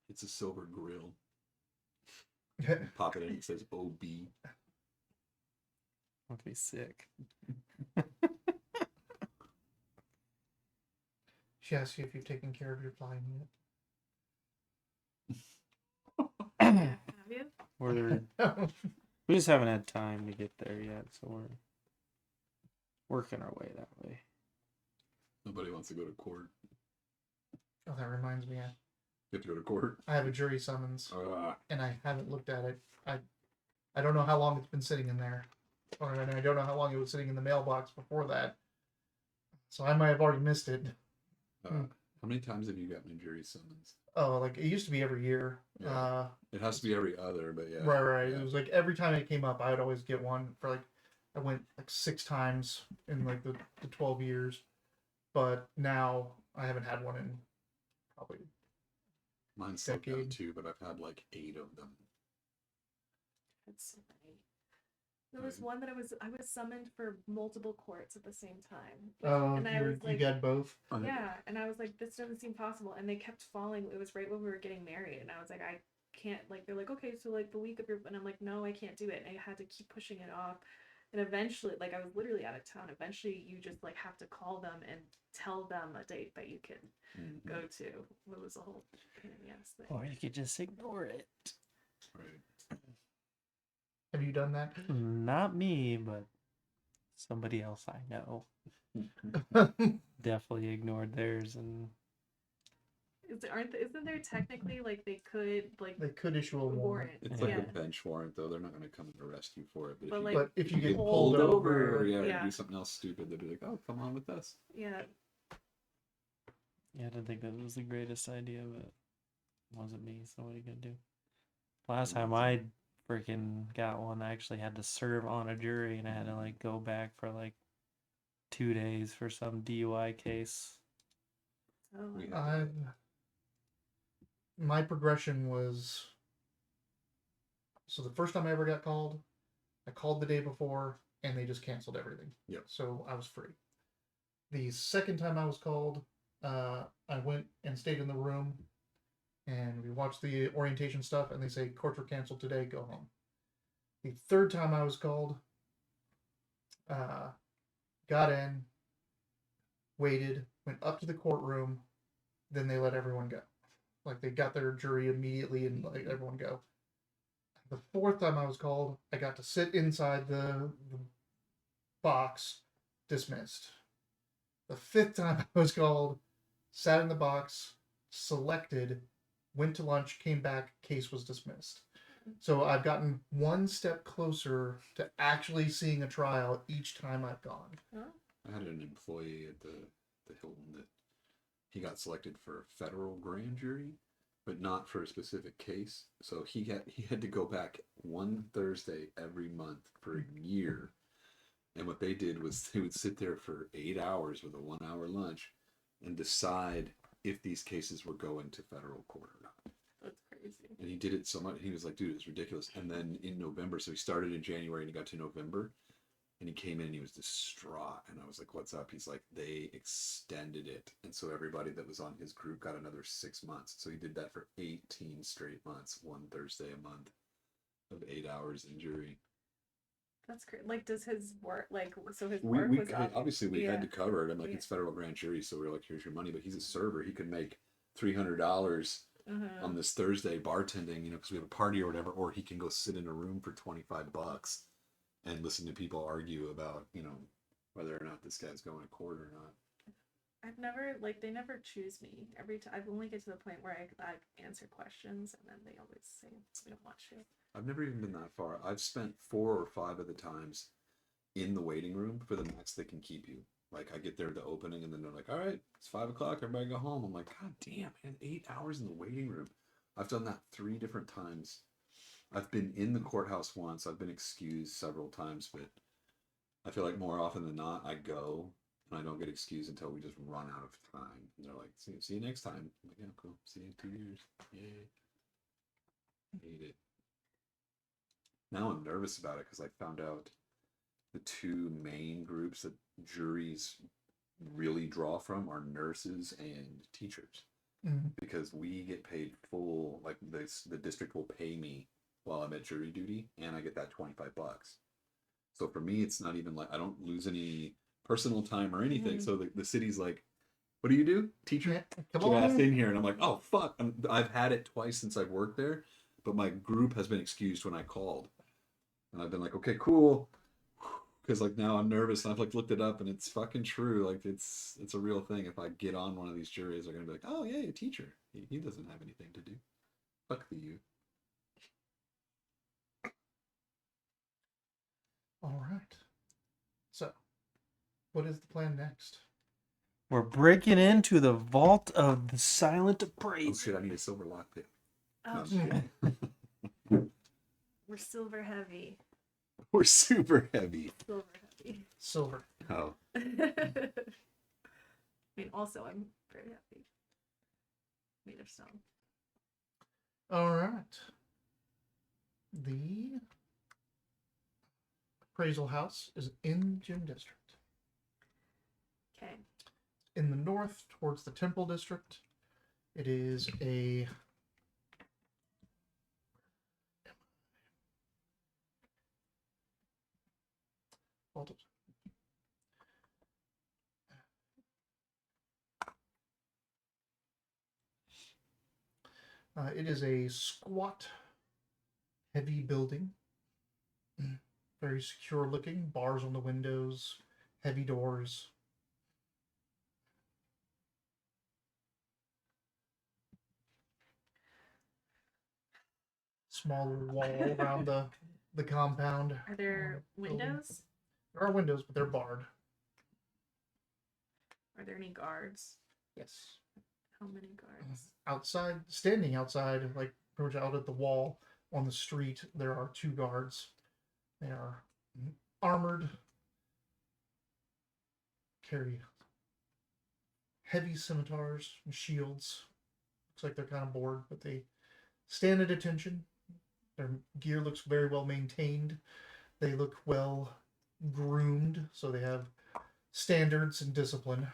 It's a silver grill. Pop it in. It says OB. Would be sick. She asks you if you've taken care of your flying Yeah, have you? We're yet. we just haven't had time to get there yet, so we're working our way that way. Nobody wants to go to court. Oh, that reminds me. You have to go to court. I have a jury summons, Ah, and I haven't looked at it. I don't know how long it's been sitting in there, and I don't know how long it was sitting in the mailbox before that. So I might have already missed it. how many times have you gotten a jury summons? Oh, like it used to be every year. Yeah. It has to be every other, but yeah. Right. Yeah. It was like every time it came up, I would always get one for like I went like 6 times in like the 12 years, but now I haven't had one in probably. Mine's still down decade. 2, but I've had like 8 of them. That's so many. There was one that I was summoned for multiple courts at the same time. Oh, And I was you like- got both. Yeah, and I was like, this doesn't seem possible. And they kept falling. It was right when we were getting married, and I was like, I can't. Like, they're like, okay, so like the week of your, and I'm like, no, I can't do it. And I had to keep pushing it off. And eventually, like, I was literally out of town. Eventually, you just like have to call them and tell them a date that you can Mhm. go to. It was a whole pain in the ass thing. Or you could just ignore it. Right. Have you done that? Not me, but somebody else I know definitely ignored theirs, and Isn't there technically like they could like They could issue a warrant. warrant? It's like Yeah. a bench warrant, though. They're not going to come and arrest you for it. But, like, But if you get pulled pulled over, over, or Yeah. do something else stupid, they'd be like, "Oh, come on with us." Yeah. yeah, I didn't think that was the greatest idea, but it wasn't me. So what are you gonna do? Last time I freaking got one, I actually had to serve on a jury, and I had to like go back for like 2 days for some DUI case. Oh, We wow. have I've my progression was, so the first time I ever got called, I called the day before and they just canceled everything. Yep. So I was free. The second time I was called, I went and stayed in the room and we watched the orientation stuff and they say courts were canceled today, go home. The third time I was called, got in, waited, went up to the courtroom, then they let everyone go. Like they got their jury immediately and let everyone go. The fourth time I was called, I got to sit inside the box, dismissed. The fifth time I was called, sat in the box, selected, went to lunch, came back, case was dismissed. So I've gotten one step closer to actually seeing a trial each time I've gone. I had an employee at the Hilton that he got selected for a federal grand jury, but not for a specific case. So he had to go back one Thursday every month for a year. And what they did was they would sit there for 8 hours with a 1 hour lunch and decide if these cases were going to federal court or not. That's crazy. And he did it so much. He was like, dude, it's ridiculous. And then in November, so he started in January and he got to November and he came in and he was distraught. And I was like, what's up? He's like, they extended it. And so everybody that was on his group got another 6 months. So he did that for 18 straight months, one Thursday a month of 8 hours in jury. That's great. Like, does his work, like, so his We work was up? obviously we Yeah. had to cover it. I'm like, Yeah. it's federal grand jury. So we're like, here's your money. But he's a server. He could make $300 on this Thursday bartending, you know, because we have a party or whatever, or he can go sit in a room for $25 and listen to people argue about, you know, whether or not this guy's going to court or not. I've never, like, they never choose me. Every time, I've only get to the point where I answer questions, and then they always say, we don't want you. I've never even been that far. I've spent 4 or 5 of the times in the waiting room for the max they can keep you. Like, I get there at the opening, and then they're like, all right, it's 5 o'clock, everybody go home. I'm like, God damn, man, 8 hours in the waiting room. I've done that 3 different times. I've been in the courthouse once. I've been excused several times, but I feel like more often than not, I go and I don't get excused until we just run out of time. And they're like, see you next time. I'm like, yeah, cool. See you in 2 years. Yay. Hate it. Now I'm nervous about it because I found out the 2 main groups that juries really draw from are nurses and teachers. Mm-hmm. Because we get paid full, like the district will pay me while I'm at jury duty, and I get that $25. So for me, it's not even like I don't lose any personal time or anything. Mm-hmm. So the city's like, "What do you do, teacher? Yeah, come Get ass on in here." And I'm like, "Oh fuck!" I've had it twice since I've worked there, but my group has been excused when I called, and I've been like, "Okay, cool." Because like now I'm nervous and I've like looked it up and it's fucking true. Like it's a real thing. If I get on one of these juries, they're gonna be like, oh yeah, a teacher. He doesn't have anything to do. Fuck the you. All right. So, what is the plan next? We're breaking into the vault of the silent Oh appraiser. shit, I need a silver lockpick. Oh, No. we're silver heavy. We're super heavy. Silver heavy. Silver. Oh. I mean, also, I'm very heavy. Made of stone. All right. The appraisal house is in Gym District. Okay. In the north, towards the Temple District, it is a hold it. It is a squat, heavy building. Very secure looking. Bars on the windows, heavy doors. Small wall around the compound. Are there building. windows? There are windows, but they're barred. Are there any guards? Yes. How many guards? Outside, standing outside, like pretty much out at the wall on the street, there are 2 guards. They are armored, carry heavy scimitars and shields, Looks like they're kind of bored, but they stand at attention. Their gear looks very well maintained. They look well groomed, so they have standards and discipline.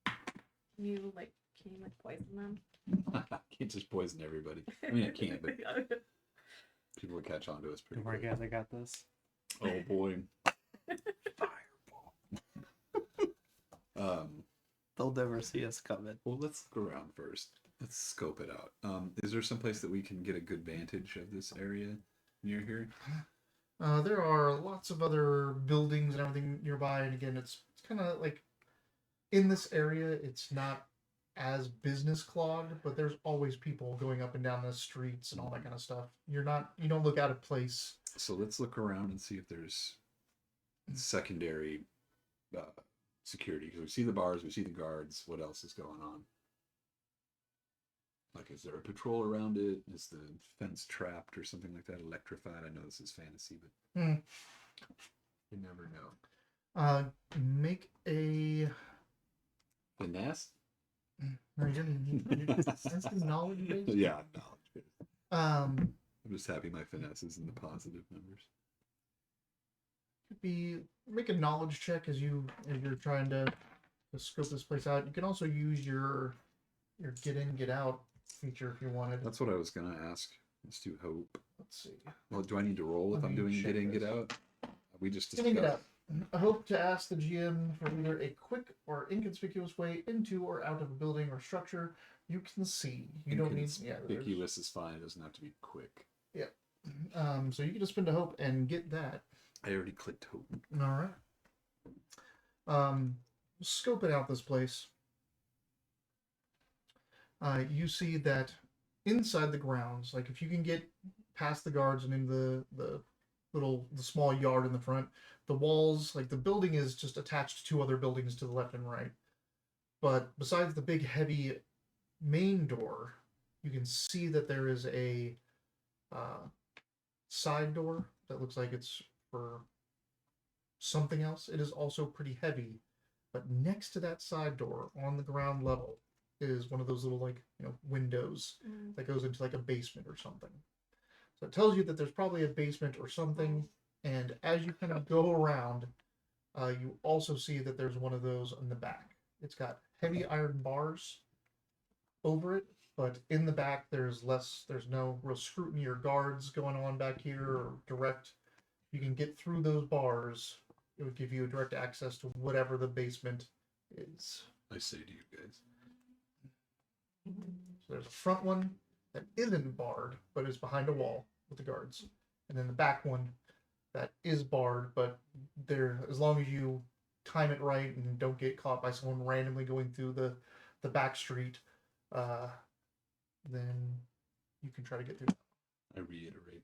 Can you poison them? I can't just poison everybody. I mean, I can, but people will catch on to us pretty Don't worry, quick. guys, I got this. Oh boy. Fireball. They'll never see us coming. Well, let's look around first. Let's scope it out. Is there some place that we can get a good vantage of this area near here? There are lots of other buildings and everything nearby, and again, it's kind of like in this area, it's not as business clogged, but there's always people going up and down the streets and all that kind of stuff. You don't look out of place. So let's look around and see if there's secondary security. We see the bars, we see the guards. What else is going on? Like, is there a patrol around it? Is the fence trapped or something like that? Electrified? I know this is fantasy, but you never know. Make a Finesse? No, that's the knowledge base. Yeah, knowledge base. Um, I'm just happy my finesse is in the positive numbers. make a knowledge check as you're trying to scope this place out. You can also use your get in, get out feature if you wanted. That's what I was gonna ask. Let's do hope. Let's see. Well, do I need to roll if I'm doing get in, get out? We just Get in, get discussed. out. I hope to ask the GM for either a quick or inconspicuous way into or out of a building or structure you can see. You don't need Inconspicuous is fine. It doesn't have to be quick. Yeah. So you can just spend a hope and get that. I already clicked hope. All right. Scoping out this place. You see that inside the grounds, like if you can get past the guards and into the small yard in the front, the walls, like the building is just attached to two other buildings to the left and right. But besides the big heavy main door, you can see that there is a side door that looks like it's for something else. It is also pretty heavy, but next to that side door on the ground level is one of those little windows that goes into like a basement or something. So it tells you that there's probably a basement or something. And as you kind of go around, you also see that there's one of those in the back. It's got heavy iron bars over it, but in the back there's no real scrutiny or guards going on back here or direct. You can get through those bars. It would give you direct access to whatever the basement is. I say to you guys. So there's a front one that isn't barred, but is behind a wall with the guards. And then the back one that is barred, but as long as you time it right and don't get caught by someone randomly going through the back street, then you can try to get through. I reiterate.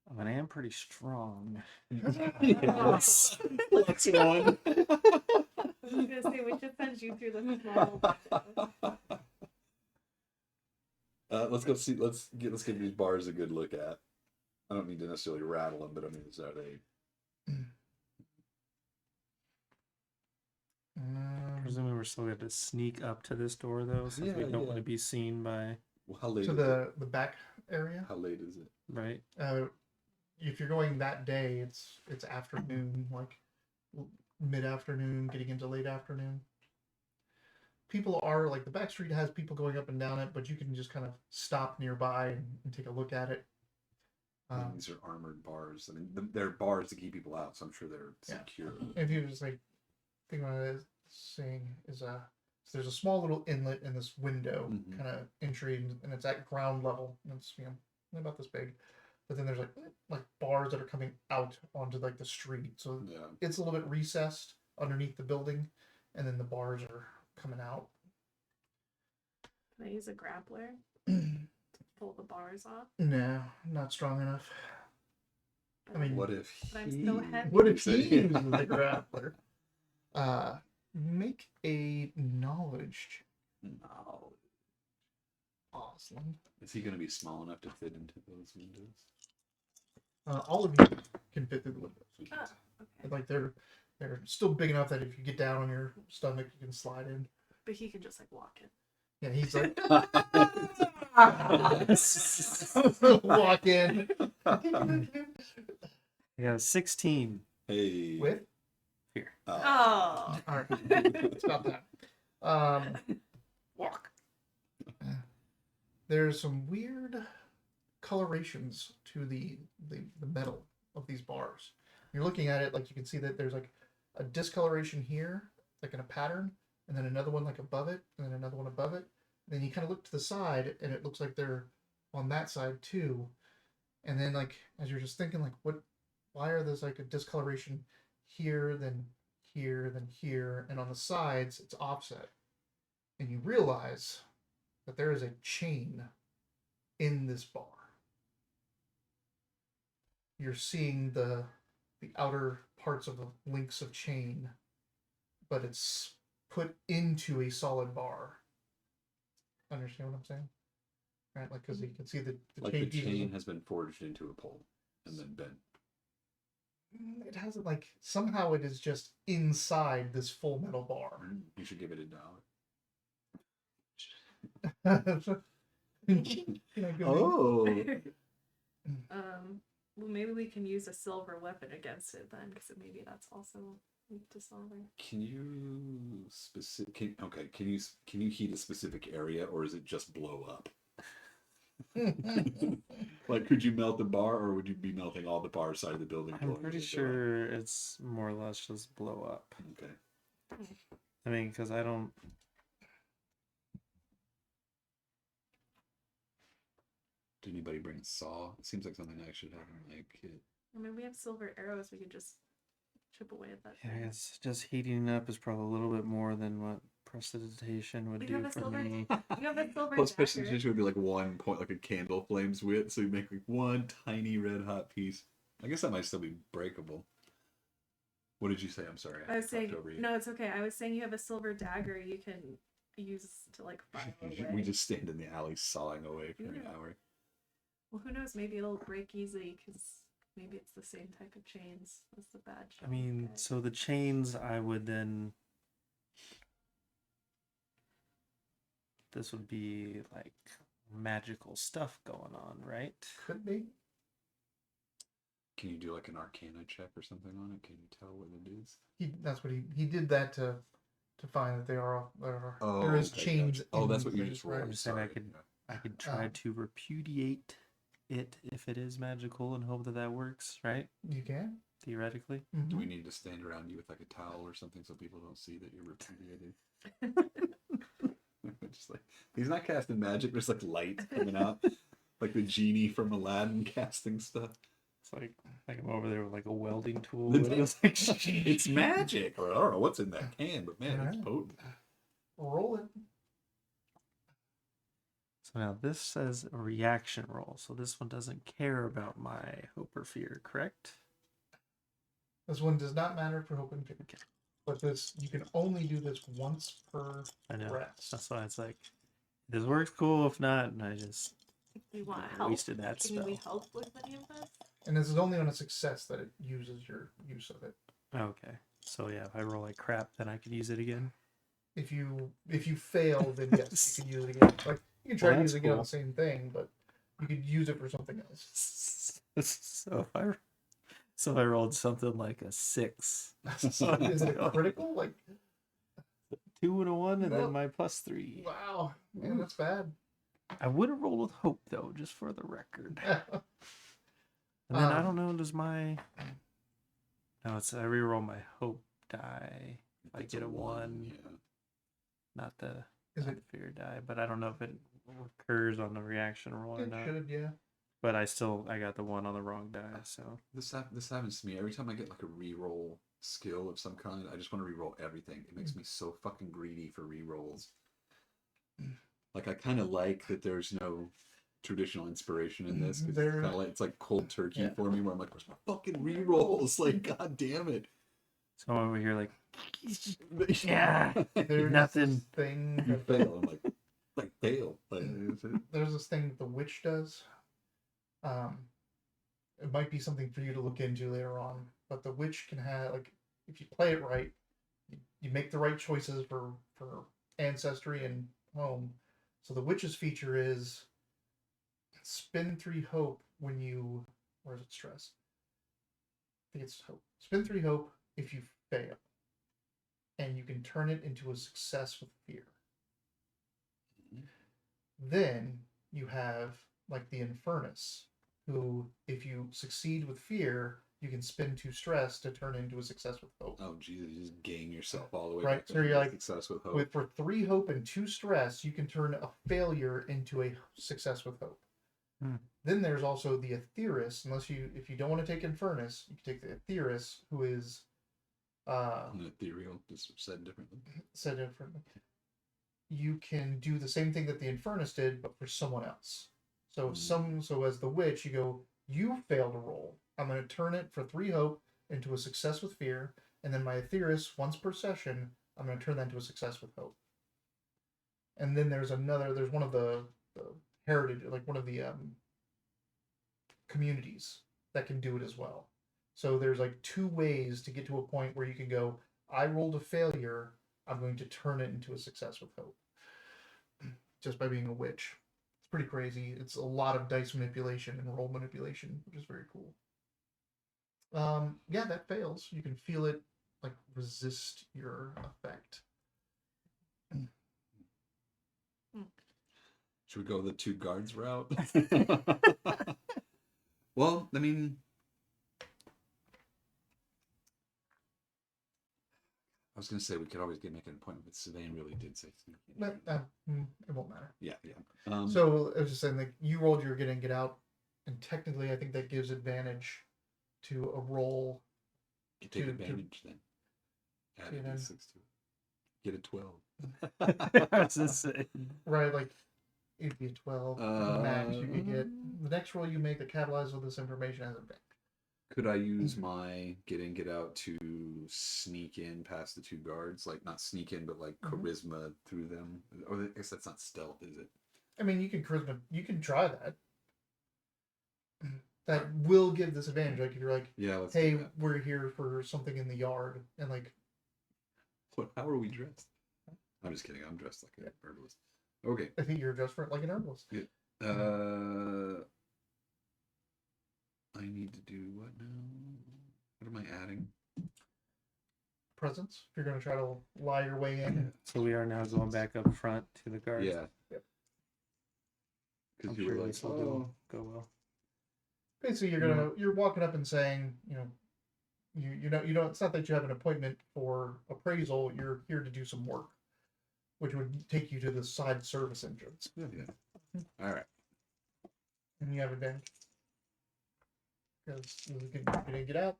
I mean, I am pretty strong. Yes. That's one. I was gonna say we should send you through the small. Let's go see. Let's give these bars a good look at. I don't need to necessarily rattle them, but I mean, are they? Presumably, we're still going to sneak up to this door, though, since we don't want to be seen by. Well, how late? To is the back area. How late is it? Right. If you're going that day, it's afternoon, like mid-afternoon, getting into late afternoon. People are like the back street has people going up and down it, but you can just kind of stop nearby and take a look at it. These are armored bars. I mean, they're bars to keep people out, so I'm sure they're secure. If you just like think about it, saying is so there's a small little inlet in this window, kind of entry, and it's at ground level, and it's about this big. But then there's like bars that are coming out onto like the street, so it's a little bit recessed underneath the building, and then the bars are coming out. Can I use a grappler to pull the bars off? No, not strong enough. I mean, what if but I'm still heavy. What if he uses the grappler? Make a knowledge check. No. Awesome. Is he going to be small enough to fit into those windows? All of you can fit through the windows. Oh, okay. Like they're They're still big enough that if you get down on your stomach, you can slide in. But he can just like walk in. Yeah, he's like walk in. I got a 16. Hey. With? Here. Oh. All right. It's about that. Walk. There's some weird colorations to the metal of these bars. You're looking at it like you can see that there's like a discoloration here, like in a pattern, and then another one like above it, and then another one above it. And then you kind of look to the side, and it looks like they're on that side too. And then like as you're just thinking like, why are there's like a discoloration here, then here, then here, and on the sides it's offset. And you realize that there is a chain in this bar. You're seeing the outer parts of the links of chain, but it's put into a solid bar. Understand what I'm saying? Right, like because you can see the Like chain the pieces chain has been forged into a pole and then bent. It hasn't like somehow it is just inside this full metal bar. You should give it $1. Can I go Oh. Well, maybe we can use a silver weapon against it then, because maybe that's also weak to silver. Can you Can you heat a specific area, or is it just blow up? Like, could you melt the bar, or would you be melting all the bar side of the building? I'm blowing pretty it up? sure it's more or less just blow up. Okay. I mean, because I don't. Did anybody bring a saw? It seems like something I should have in my kit. I mean, we have silver arrows. We could just chip away at that. Yeah, thing. it's just heating up is probably a little bit more than what prestidigitation would You do have a for silver- me. You have a silver Plus, dagger. prestidigitation would be like 1 point, like a candle flames width, so you make like one tiny red hot piece. I guess that might still be breakable. What did you say? I'm sorry. I was saying, talked over you. no, it's okay. I was saying you have a silver dagger you can use to like file away. We just stand in the alley sawing away for an Yeah. hour. Well, who knows? Maybe it'll break easily because maybe it's the same type of chains as the bad chains. I mean, guy. so the chains, I would then. This would be like magical stuff going on, right? Could be. Can you do like an arcana check or something on it? Can you tell what it is? That's what he did that to find that there Oh, is okay, change. gotcha. Oh, in that's what you things, just right? rolled. I'm saying Sorry. I could try to repudiate it if it is magical and hope that that works, right? You can. Theoretically. Mhm. Do we need to stand around you with like a towel or something so people don't see that you're repudiated? Just like he's not casting magic. There's like light coming out, like the genie from Aladdin casting stuff. It's like I'm over there with like a welding tool. It's- and it's like It's magic, or I don't know what's in that can, but man, it's Alright. potent. Roll it. So now this says a reaction roll. So this one doesn't care about my hope or fear, correct? This one does not matter for hope and fear. Okay. But this you can only do this once per I know. rest. That's why it's like, if this works, cool. If not, and I just we want help. wasted that Can spell. we help with any of this? And this is only on a success that it uses your use of it. Okay. So yeah, if I roll like crap, then I could use it again. If you fail, then yes, you can use it again. Like you can try Well, to use that's it again on cool. the same thing, but you could use it for something else. So if I rolled something like a 6, So is it a critical? Like 2 and a 1, and Well, then my +3. wow, man, that's bad. I would have rolled with hope though, just for the record. And then I don't know, does my no, it's I reroll my hope die if I It's get a 1, yeah. not the Is not it? the fear die, but I don't know if it recurs on the reaction roll or It not. should, yeah. But I got the 1 on the wrong die, so This happens to me every time I get like a reroll skill of some kind. I just want to reroll everything. It makes me so fucking greedy for rerolls. Like I kind of like that there's no traditional inspiration in this. 'Cause it's There- kind of like it's like cold turkey Yeah. for me, where I'm like, where's my fucking rerolls? Like, god damn it! so I'm over here like yeah, There's nothing. this thing You that fail. I'm like fail. Like, there's this thing that the witch does. It might be something for you to look into later on, but the witch can have like if you play it right, you make the right choices for ancestry and home. So the witch's feature is spend 3 hope when you, or is it stress? I think it's hope. Spend 3 hope if you fail, and you can turn it into a success with fear. Then you have like the Infernus, who, if you succeed with fear, you can spend 2 stress to turn into a success with hope. Oh Jesus, you just gain yourself all the way. Right, back so up you're to like, success with hope. for 3 hope and 2 stress, you can turn a failure into a success with hope. Then there's also the Aetherus. If you don't want to take Infernus, you can take the Aetherus, who is An ethereal, just said differently. said differently. You can do the same thing that the Infernus did, but for someone else. So so as the witch, you go, you failed a roll. I'm going to turn it for 3 hope into a success with fear, and then my Aetherus, once per session, I'm going to turn that into a success with hope. And then there's one of the heritage, like one of the communities that can do it as well. So there's like 2 ways to get to a point where you can go, I rolled a failure, I'm going to turn it into a success with hope. Just by being a witch. It's pretty crazy. It's a lot of dice manipulation and roll manipulation, which is very cool. Yeah, that fails. You can feel it like resist your effect. Should we go the 2 guards route? Well, I mean, I was going to say we could always make an appointment, but Sylvain really did say sneak in. But it won't matter. Yeah. So I was just saying, like, you rolled your get in, get out, and technically I think that gives advantage to a roll. You take advantage then. Add a d6 to it. Get a 12. That's the same. Right, like it'd be a 12 max you could get. The next roll you make that capitalizes with this information has advantage. Could I use my get in, get out to sneak in past the 2 guards? Like, not sneak in, but like charisma through them? Or I guess that's not stealth, is it? I mean, you can try that. That will give this advantage. Like, if you're like, yeah, let's hey, we're here for something in the yard, and like, how are we dressed? I'm just kidding. I'm dressed like an herbalist. Okay. I think you're dressed for it like an herbalist. Yeah. I need to do what now? What am I adding? Presence. If you're going to try to lie your way in. So we are now going back up front to the guards. Yeah. Yep. Because you were like, this will go well. Basically, you're walking up and saying, you know, it's not that you have an appointment for appraisal. You're here to do some work, which would take you to the side service entrance. Yeah. All right. And you have advantage. Because you didn't get out.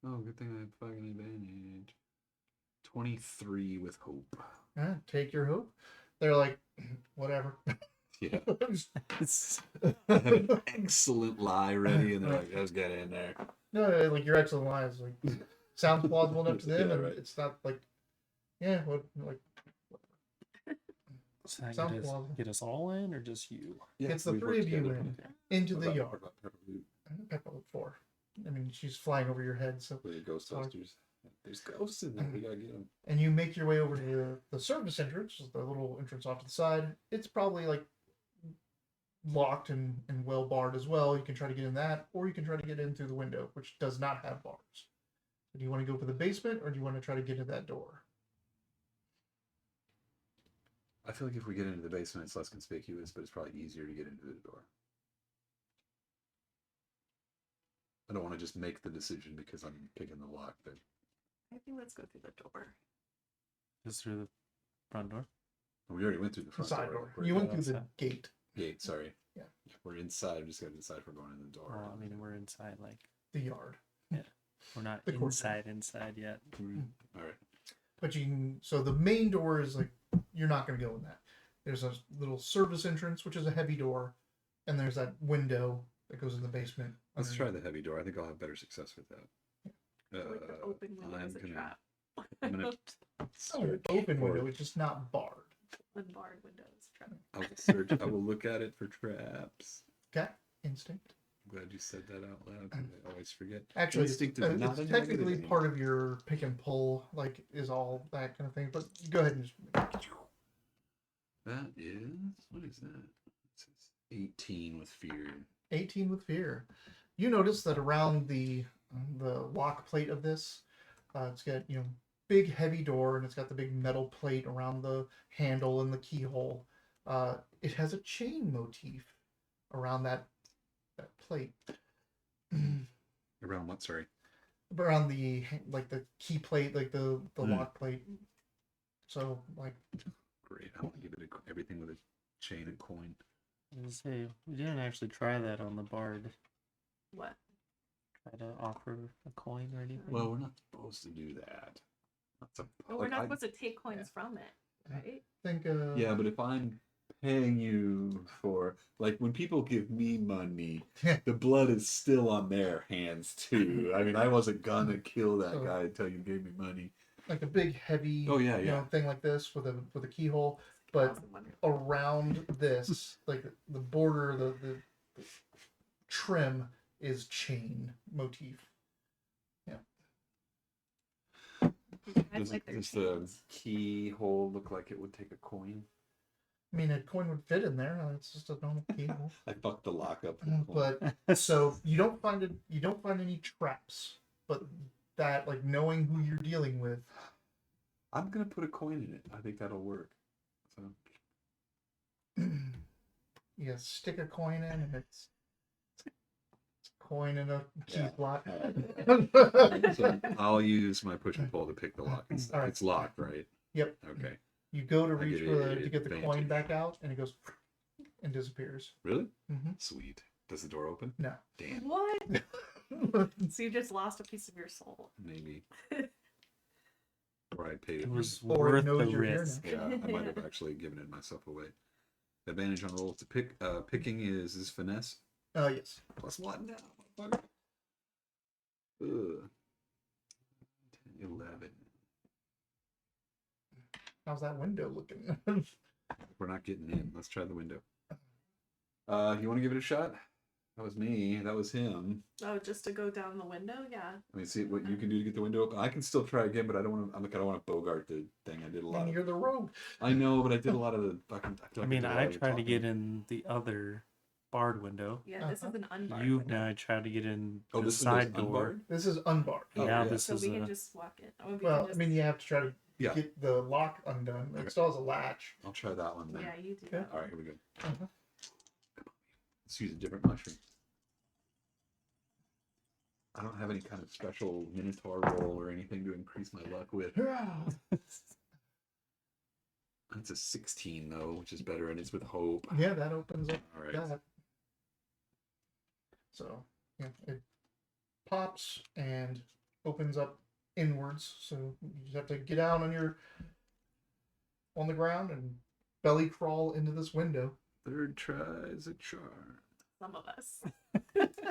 Oh, good thing I have fucking advantage. 23 with hope. Take your hope. They're like, whatever. Yeah. I have an excellent lie ready, and they're like, let's get in there. No, like your excellent lie is like sounds plausible enough to them, Yeah, and right. it's not like, yeah, what like. So that Sounds plausible. get us all in, or just you? Yeah, It's the we 3 work of you together. into What the about- yard. what about Pepperloop? Pepper 4. I mean, she's flying over your head, so. The Ghostbusters. There's ghosts in there. We gotta get them. And you make your way over to the service entrance, the little entrance off to the side. It's probably like locked and well barred as well. You can try to get in that, or you can try to get in through the window, which does not have bars. Do you want to go for the basement, or do you want to try to get in that door? I feel like if we get into the basement, it's less conspicuous, but it's probably easier to get into the door. I don't want to just make the decision because I'm picking the lock, but I think let's go through the door. Just through the front door. we already went through the The front side door. door. We're You went in through the the gate. gate. Sorry. Yeah. We're inside. We just got to decide if we're going in the door. Well, I mean, we're inside, like The yard. we're not The courtyard. inside yet. All right. But you can. So the main door is like you're not going to go in that. There's a little service entrance, which is a heavy door, and there's that window that goes in the basement. Let's try the heavy door. I think I'll have better success with that. I feel like the open window is a trap. I'm gonna Oh, search open for- window. It's just not barred. Unbarred window is a trap. I will search. I will look at it for traps. Okay. Instinct. glad you said that out loud. 'Cause I always forget. Actually, Instinct is not it's a technically negative part anymore. of your pick and pull, like, is all that kind of thing. But go ahead and just. That is, what is that? It says 18 with fear. 18 with fear. You notice that around the lock plate of this, it's got, big heavy door, and it's got the big metal plate around the handle and the keyhole. It has a chain motif around that plate. Around what? Sorry. Around the key plate, like the Mm. lock plate. So like, Great. I want to give it everything with a chain and coin. I was gonna say, we didn't actually try that on the bard. What? Try to offer a coin or anything. Well, we're not supposed to do that. That's a, But we're not supposed to take coins from it, right? I think. Yeah, but if I'm paying you for, like, when people give me money, the blood is still on their hands too. I mean, I wasn't gonna kill that So- guy until you gave me money. like a big heavy, Oh, yeah. thing like this with a keyhole, but Awesome, wonderful. around this, like the border, the trim is chain motif. I'd like their Does the chains. keyhole look like it would take a coin? I mean, a coin would fit in there. It's just a normal keyhole. I fucked the lock up. with a coin. But so you don't find any traps, but that, like, knowing who you're dealing with. I'm gonna put a coin in it. I think that'll work. So You stick a coin in, and it's a coin in a key Yeah. slot. So I'll use my push and pull to pick the lock. All right. It's locked, right? Yep. Okay. You go to I reach get to get the coin advantage. back out, and it goes and disappears. Really? Mm-hmm. Sweet. Does the door open? No. Damn. What? So you just lost a piece of your soul. Maybe. Or I paid It it. was Or it worth knows the you're here risk. Yeah, I might have actually given it myself away. Advantage on rolls to pick. Picking is finesse. Yes. +1 now, motherfucker. Ugh. 10, 11. How's that window looking? We're not getting in. Let's try the window. You want to give it a shot? That was me. That was him. Oh, just to go down the window? Yeah. I mean, see what you can do to get the window open. I can still try again, but I don't want to. I don't want to bogart the thing. I did a lot. And Of, you're the rogue. I know, but I did a lot of the fucking. I mean, I tried to get in the other barred window. Yeah, this is an unbarred You window. now tried to get in Oh, the this side window's door. unbarred? This is unbarred. Oh, Now yeah. this So is we can a. just walk in. I mean, we Well, can I just... mean, you have to try to Yeah. get the lock undone. It Okay. still has a latch. I'll try that one then. Yeah, you do Okay. that. All right, here we go. Uh-huh. Let's use a different mushroom. I don't have any kind of special Minotaur roll or anything to increase my luck with. That's a 16 though, which is better, and it's with hope. Yeah, that opens up All right. that. So, yeah, it pops and opens up inwards. So you just have to get down on the ground and belly crawl into this window. Third try's a charm. Some of us.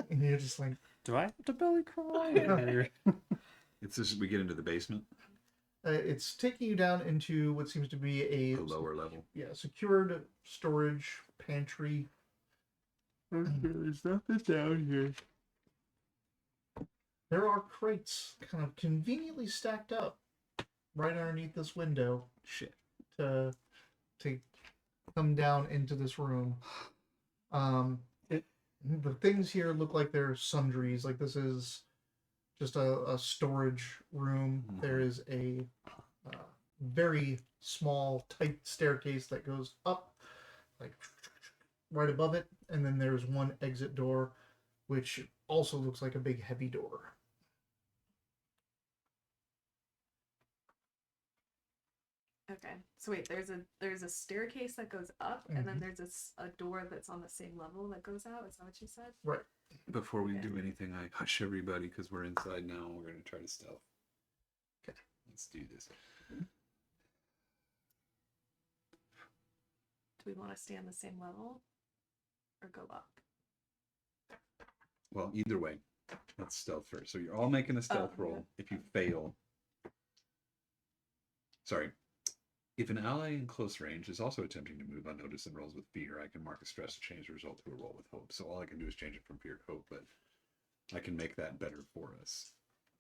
And you're just like, Do I have to belly crawl? Or... It's just we get into the basement, it's taking you down into what seems to be a the lower level. secured storage pantry. There's nothing down here. There are crates kind of conveniently stacked up right underneath this window Shit. to come down into this room. The things here look like they're sundries. Like this is just a storage room. Mhm. There is a very small, tight staircase that goes up, like right above it, and then there's one exit door, which also looks like a big, heavy door. Okay. So wait, there's a staircase that goes up, and then there's a door that's on the same level that goes out. Is that what you said? Right. Before we Okay. do anything, I hush everybody because we're inside now. We're gonna try to stealth. Okay. Let's do this. Do we want to stay on the same level, or go up? Well, either way, let's stealth first. So you're all making a stealth Oh, roll. yeah. If you fail, sorry, If an ally in close range is also attempting to move unnoticed and rolls with fear, I can mark a stress to change the result to a roll with hope. So all I can do is change it from fear to hope, but I can make that better for us.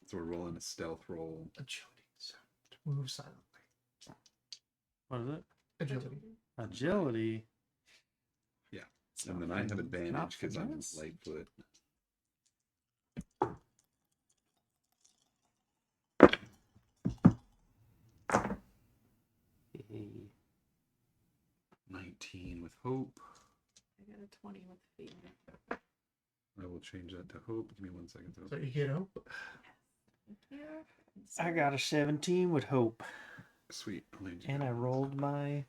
So we're rolling a stealth roll. Agility. So to move silently. What is it? Agility. Agility. Yeah. And then I have advantage because I'm finesse? Lightfoot. Hey. 19 with hope. I got a 20 with fear. I will change that to hope. Give me 1 second. So you get hope. Yeah. I got a 17 with hope. Sweet. And I rolled my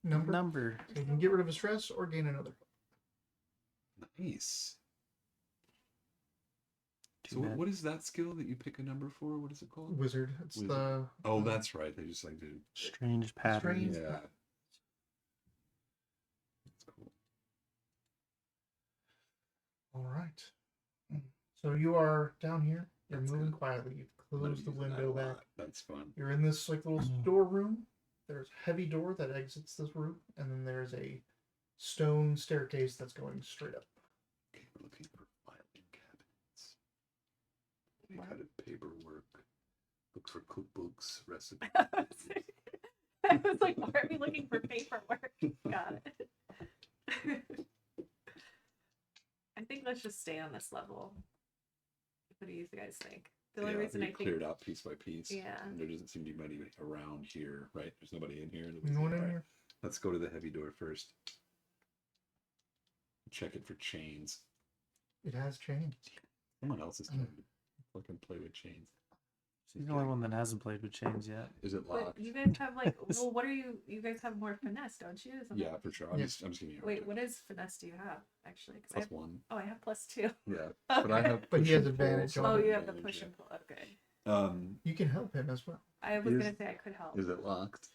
Number. So you can get rid of a stress or gain another. Nice. Too So bad. what is that skill that you pick a number for? What is it called? Wizard. It's Wizard. the. Oh, that's right. They just like do. Strange patterns. Yeah. That's cool. All right. So you are down here. You're That's moving good. quietly. You've I'm gonna closed the use that window a back. lot. That's fun. You're in this like little storeroom. There's a heavy door that exits this room, and then there's a stone staircase that's going straight up. Okay, we're looking for filing cabinets. What? Kind of paperwork. Look for cookbooks, recipes. I was like, why are we looking for paperwork? Got it. I think let's just stay on this level. What do you guys think? The only reason we I think cleared out piece by piece. Yeah. And there doesn't seem to be anybody around here, right? There's nobody in here. No one in All right, here. let's go to the heavy door first. Check it for chains. It has chains. Someone else is trying to fucking play with chains. She's the only one that hasn't played with chains yet. Is it but locked? you guys have like well what are you guys have more finesse, don't you? Isn't Yeah, that- for sure. I'm Yeah. just giving you a hard Wait, time. what is finesse do you have actually? 'Cause I Plus have, 1. oh, I have +2. Yeah. Okay. But I have But he push has and pull, advantage so on I Oh, have you have the advantage, push yeah. and pull. Okay. You can help him as well. I was Is- gonna say I could help. Is it locked?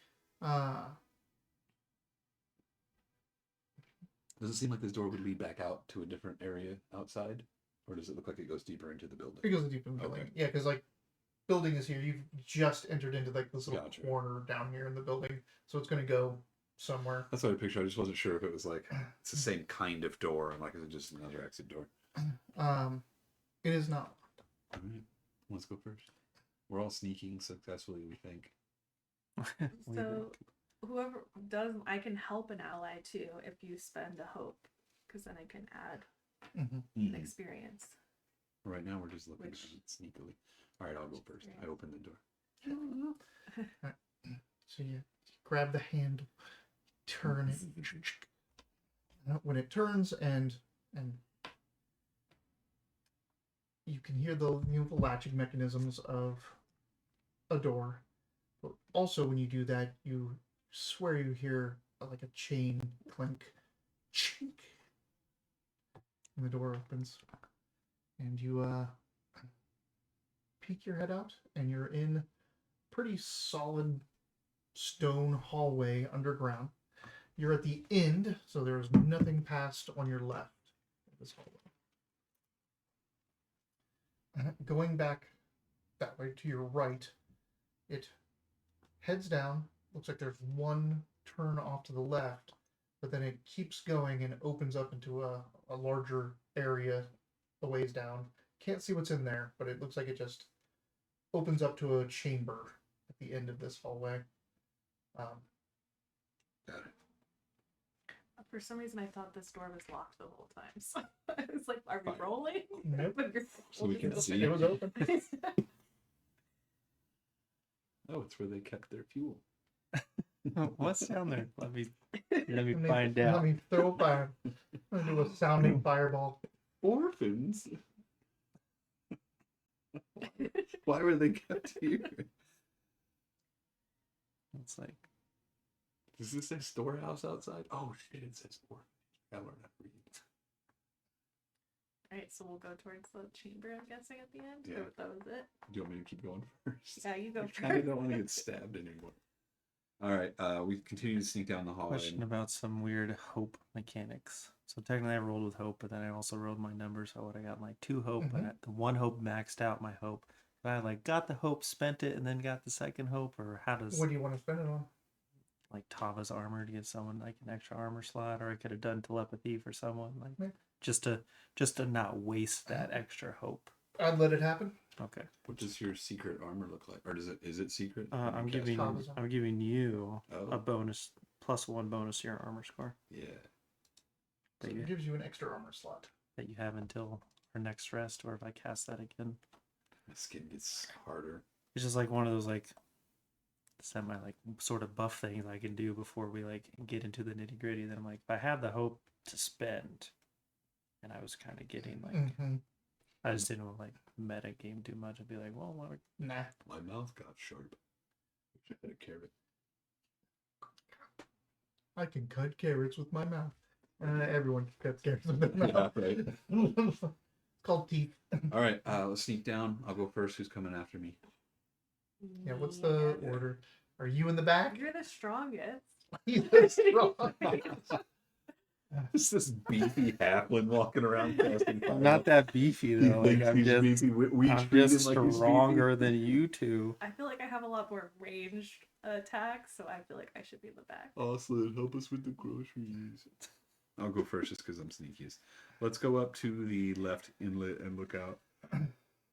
Does it seem like this door would lead back out to a different area outside? Or does it look like it goes deeper into the building? It goes deep in the building. Okay. Yeah, because like building is here. You've just entered into like this little Gotcha. corner down here in the building, so it's going to go somewhere. That's what I pictured. I just wasn't sure if it was like it's the same kind of door. I'm like, is it just another exit door? It is not. All right, let's go first. We're all sneaking successfully, we think. So whoever does, I can help an ally too if you spend a hope, because then I can add Mm-hmm. an experience. Right now, we're just looking Which- at it sneakily. All right, I'll go first. I open the door. So you grab the handle, turn it. When it turns and you can hear the the latching mechanisms of a door. But also, when you do that, you swear you hear like a chain clink, chink, and the door opens, and you peek your head out, and you're in pretty solid stone hallway underground. You're at the end, so there's nothing past on your left of this hallway. Going back that way to your right, it heads down. Looks like there's one turn off to the left, but then it keeps going and opens up into a larger area a ways down. Can't see what's in there, but it looks like it just opens up to a chamber at the end of this hallway. Got it. For some reason, I thought this door was locked the whole time. So I was like, "Are we Fine. rolling?" Nope. But you're So we can holding see. It was open. Oh, it's where they kept their fuel. What's down there? Let me Let me find out. Let me throw a fire. I'm gonna do a sounding fireball. Orphans? Why were they kept here? It's like Does this say storehouse outside? Oh shit, it says orphanage. I learned how to read. All right, so we'll go towards the chamber. I'm guessing at the end. Yeah. Or that was it. Do you want me to keep going first? Yeah, you go I kind of first. don't want to get stabbed anymore. All right, we continue to sneak down the hallway. question about some weird hope mechanics. So technically I rolled with hope, but then I also rolled my numbers. So I would have gotten like 2 hope, but the 1 hope maxed out my hope. So I like got the hope, spent it, and then got the second hope, or how does What do you want to spend it on? like Tava's armor to give someone like an extra armor slot, or I could have done telepathy for someone, like Yeah. just to not waste that extra hope. I'd let it happen. Okay. What does your secret armor look like, or is it secret? I'm giving you a bonus +1 bonus to your armor score. Yeah. So it gives you an extra armor slot that you have until our next rest, or if I cast that again. My skin gets harder. It's just like one of those like semi like sort of buff things I can do before we like get into the nitty gritty. Then I'm like, if I have the hope to spend, and I was kind of getting like, I just didn't want to like meta game too much. I'd be like, well, nah. My mouth got sharp. I had a carrot. I can cut carrots with my mouth. Everyone cuts carrots with their mouth. Yeah, right. It's called teeth. All right, let's sneak down. I'll go first. Who's coming after me? Yeah, what's the order? Are you in the back? You're the strongest. He's the strongest. It's this beefy halfling walking around casting fire. I'm not that beefy though. Like I'm just, beefy. We I'm treat just him like stronger than you two. I feel like I have a lot more ranged attacks, so I feel like I should be in the back. Austin, help us with the groceries. I'll go first just because I'm sneakiest. Let's go up to the left inlet and look out.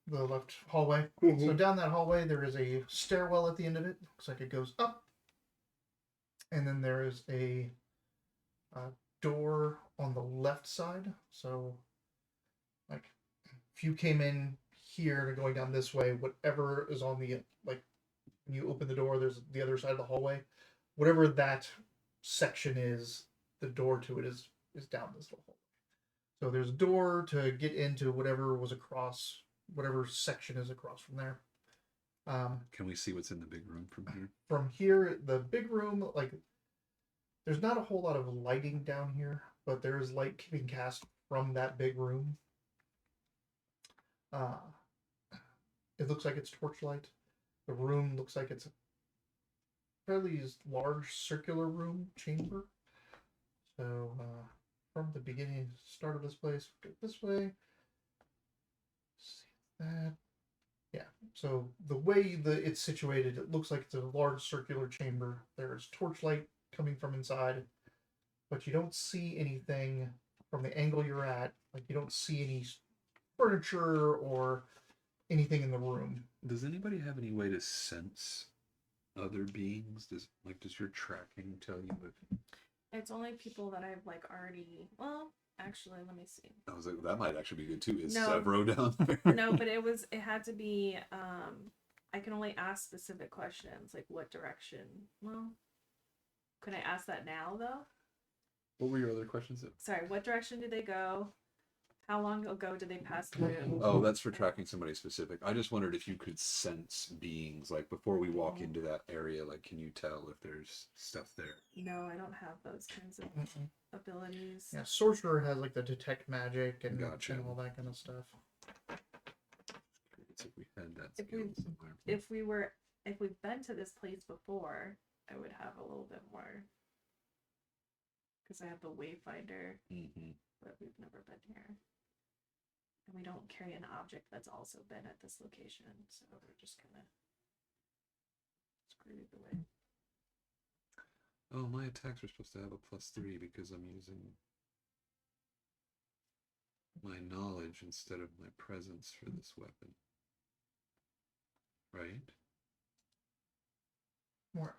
The left hallway. So down that hallway, there is a stairwell at the end of it. Looks like it goes up. And then there is a door on the left side. So, like, if you came in here and going down this way, whatever is on the, like, when you open the door, there's the other side of the hallway. Whatever that section is, the door to it is down this little hallway. So there's a door to get into whatever was across, whatever section is across from there. Can we see what's in the big room from here? From here, the big room, like, there's not a whole lot of lighting down here, but there is light being cast from that big room. It looks like it's torchlight. The room looks like it's a fairly large circular room chamber. So from the beginning, start of this place, go this way. See that? Yeah. So the way it's situated, it looks like it's a large circular chamber. There's torchlight coming from inside, but you don't see anything from the angle you're at. Like, you don't see any furniture or anything in the room. Does anybody have any way to sense other beings? Does your tracking tell you if... It's only people that I've like already. Well, actually, let me see. I was like, that might actually be good too. Is No. Severo down there? No, but it had to be. I can only ask specific questions, like what direction. Well, can I ask that now though? What were your other questions? Sorry, what direction did they go? How long ago did they pass through? Oh, that's for tracking somebody specific. I just wondered if you could sense beings, like before we walk into that area, like can you tell if there's stuff there? No, I don't have those kinds of abilities. Yeah, sorcerer has like the detect magic and, Gotcha. and all that kind of stuff. If we had that If skill somewhere. if we've been to this place before, I would have a little bit more. Because I have the Wayfinder, but we've never been here. And we don't carry an object that's also been at this location, so we're just kind of screwed either way. Oh, my attacks are supposed to have a +3 because I'm using my knowledge instead of my presence for this weapon. Right? More.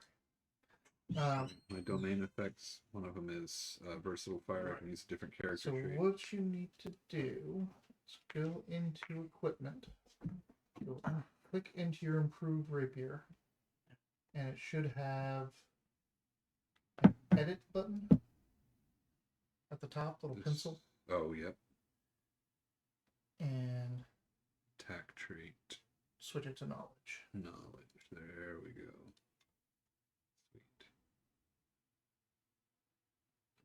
My domain effects, one of them is versatile fire. I can use a different character So trait. what you need to do is go into equipment. Go click into your improved rapier, and it should have an edit button at the top, little pencil, Oh, yep. and Attack trait. switch it to knowledge. Knowledge. There we go. Sweet.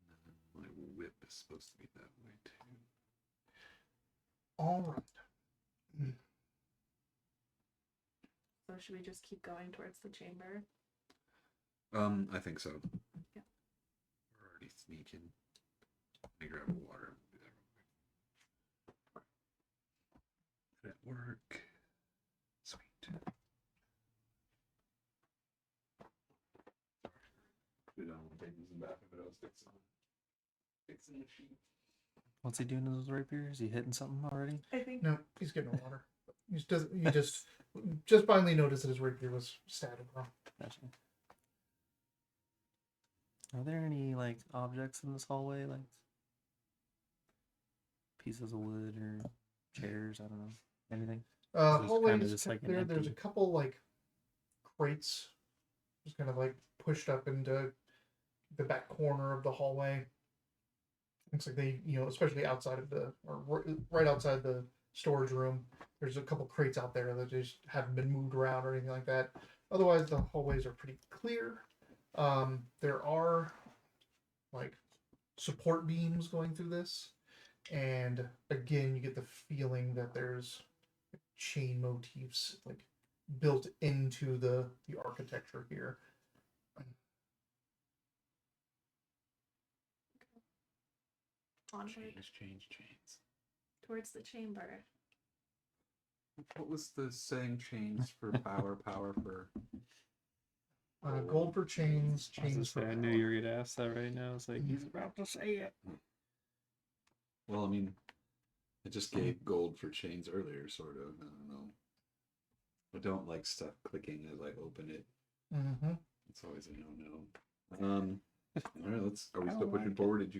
And then my whip is supposed to be that way too. All right. So should we just keep going towards the chamber? I think so. Yeah. We're already sneaking. Let me grab a water. Do that real quick. Did it work? Sweet. was fixing the sheet. What's he doing with his rapier? Is he hitting something already? I think No, he's getting water. He just finally noticed that his rapier was stabbed wrong. Gotcha. Are there any like objects in this hallway, like pieces of wood or chairs? I don't know. Anything? This is Hallway kinda is just like an clear. There's a empty- couple like crates, just kind of like pushed up into the back corner of the hallway. Looks like they, especially outside of right outside the storage room, there's a couple crates out there that just haven't been moved around or anything like that. Otherwise, the hallways are pretty clear. There are like support beams going through this, and again, you get the feeling that there's chain motifs like built into the architecture here. onward Chains. towards the chamber. What was the saying? Chains for power, power for... Gold for chains, I was chains gonna for say, I power. knew you were gonna ask that right now. It's like he's about to say it. Well, I mean, I just gave gold for chains earlier, sort of. I don't know. I don't like stuff clicking as I open it. Mm-hmm. It's always a no-no. All right, are we I still don't pushing like it. forward? Is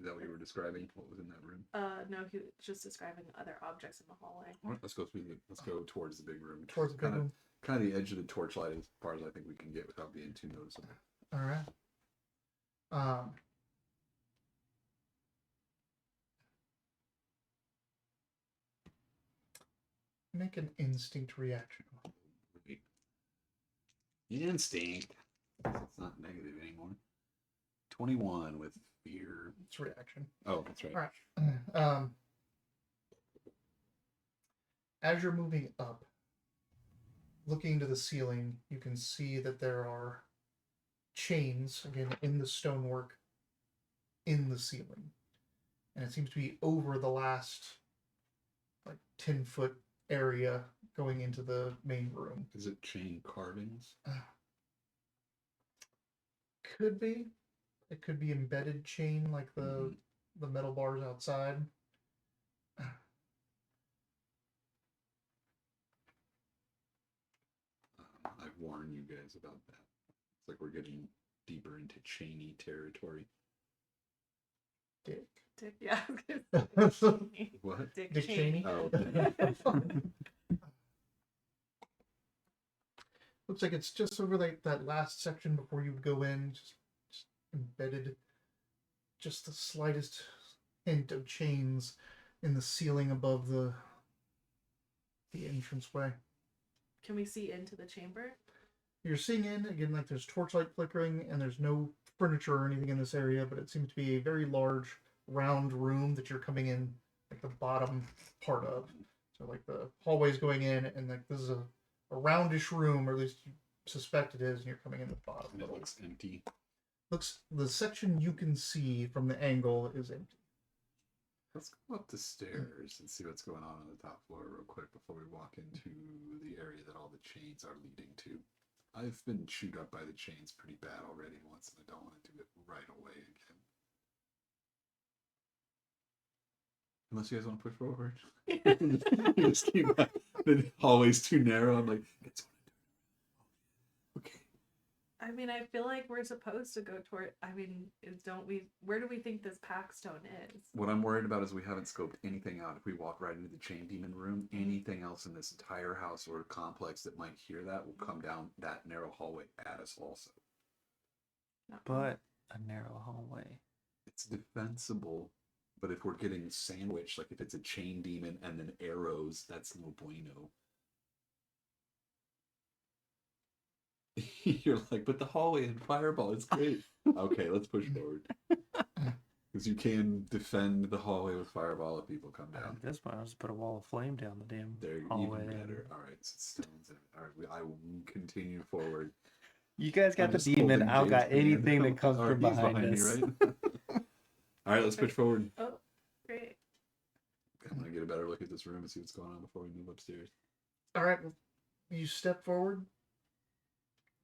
that what you were describing? What was in that room? No, he was just describing other objects in the hallway. All right, let's go towards the big room. Towards the big room. Kind of the edge of the torchlight as far as I think we can get without being too noticeable. All right. Make an instinct reaction. Wait. Instinct. It's not negative anymore. 21 with fear. It's reaction. Oh, that's right. All right. As you're moving up, looking into the ceiling, you can see that there are chains, again, in the stonework in the ceiling. And it seems to be over the last, 10-foot area going into the main room. Is it chain carvings? Could be. It could be embedded chain like the metal bars outside. I've warned you guys about that. It's like we're getting deeper into chainy territory. Dick. Dick, yeah. What? Dick Dick Cheney. Cheney? Oh. Looks like it's just over that last section before you would go in, just embedded, just the slightest hint of chains in the ceiling above the entranceway. Can we see into the chamber? You're seeing in, again, like there's torchlight flickering, and there's no furniture or anything in this area, but it seems to be a very large, round room that you're coming in, like the bottom part of. So, like, the hallway's going in, and, like, this is a roundish room, or at least you suspect it is, and you're coming in the bottom. And it looks empty. The section you can see from the angle is empty. Let's go up the stairs and see what's going on the top floor real quick before we walk into the area that all the chains are leading to. I've been chewed up by the chains pretty bad already once, and I don't want to do it right away again. Unless you guys want to push forward. You just keep the hallway's too narrow. I'm like, it's okay. I mean, I feel like we're supposed to go toward. I mean, don't we? Where do we think this packstone is? What I'm worried about is we haven't scoped anything out. If we walk right into the chain demon room, anything else in this entire house or complex that might hear that will come down that narrow hallway at us also. But a narrow hallway. It's defensible, but if we're getting sandwiched, like if it's a chain demon and then arrows, that's no bueno. You're like, but the hallway and fireball, it's great. Okay, let's push forward. Because you can defend the hallway with fireball if people come down. At this point, I'll just put a wall of flame down the damn They're hallway. even better. All right, so stones. All right, I will continue forward. You guys got I'm the just demon. holding I'll got James' hand. anything that comes All from right, he's behind us. me, right? All right, let's push forward. Oh, great. I'm gonna get a better look at this room and see what's going on before we move upstairs. All right, you step forward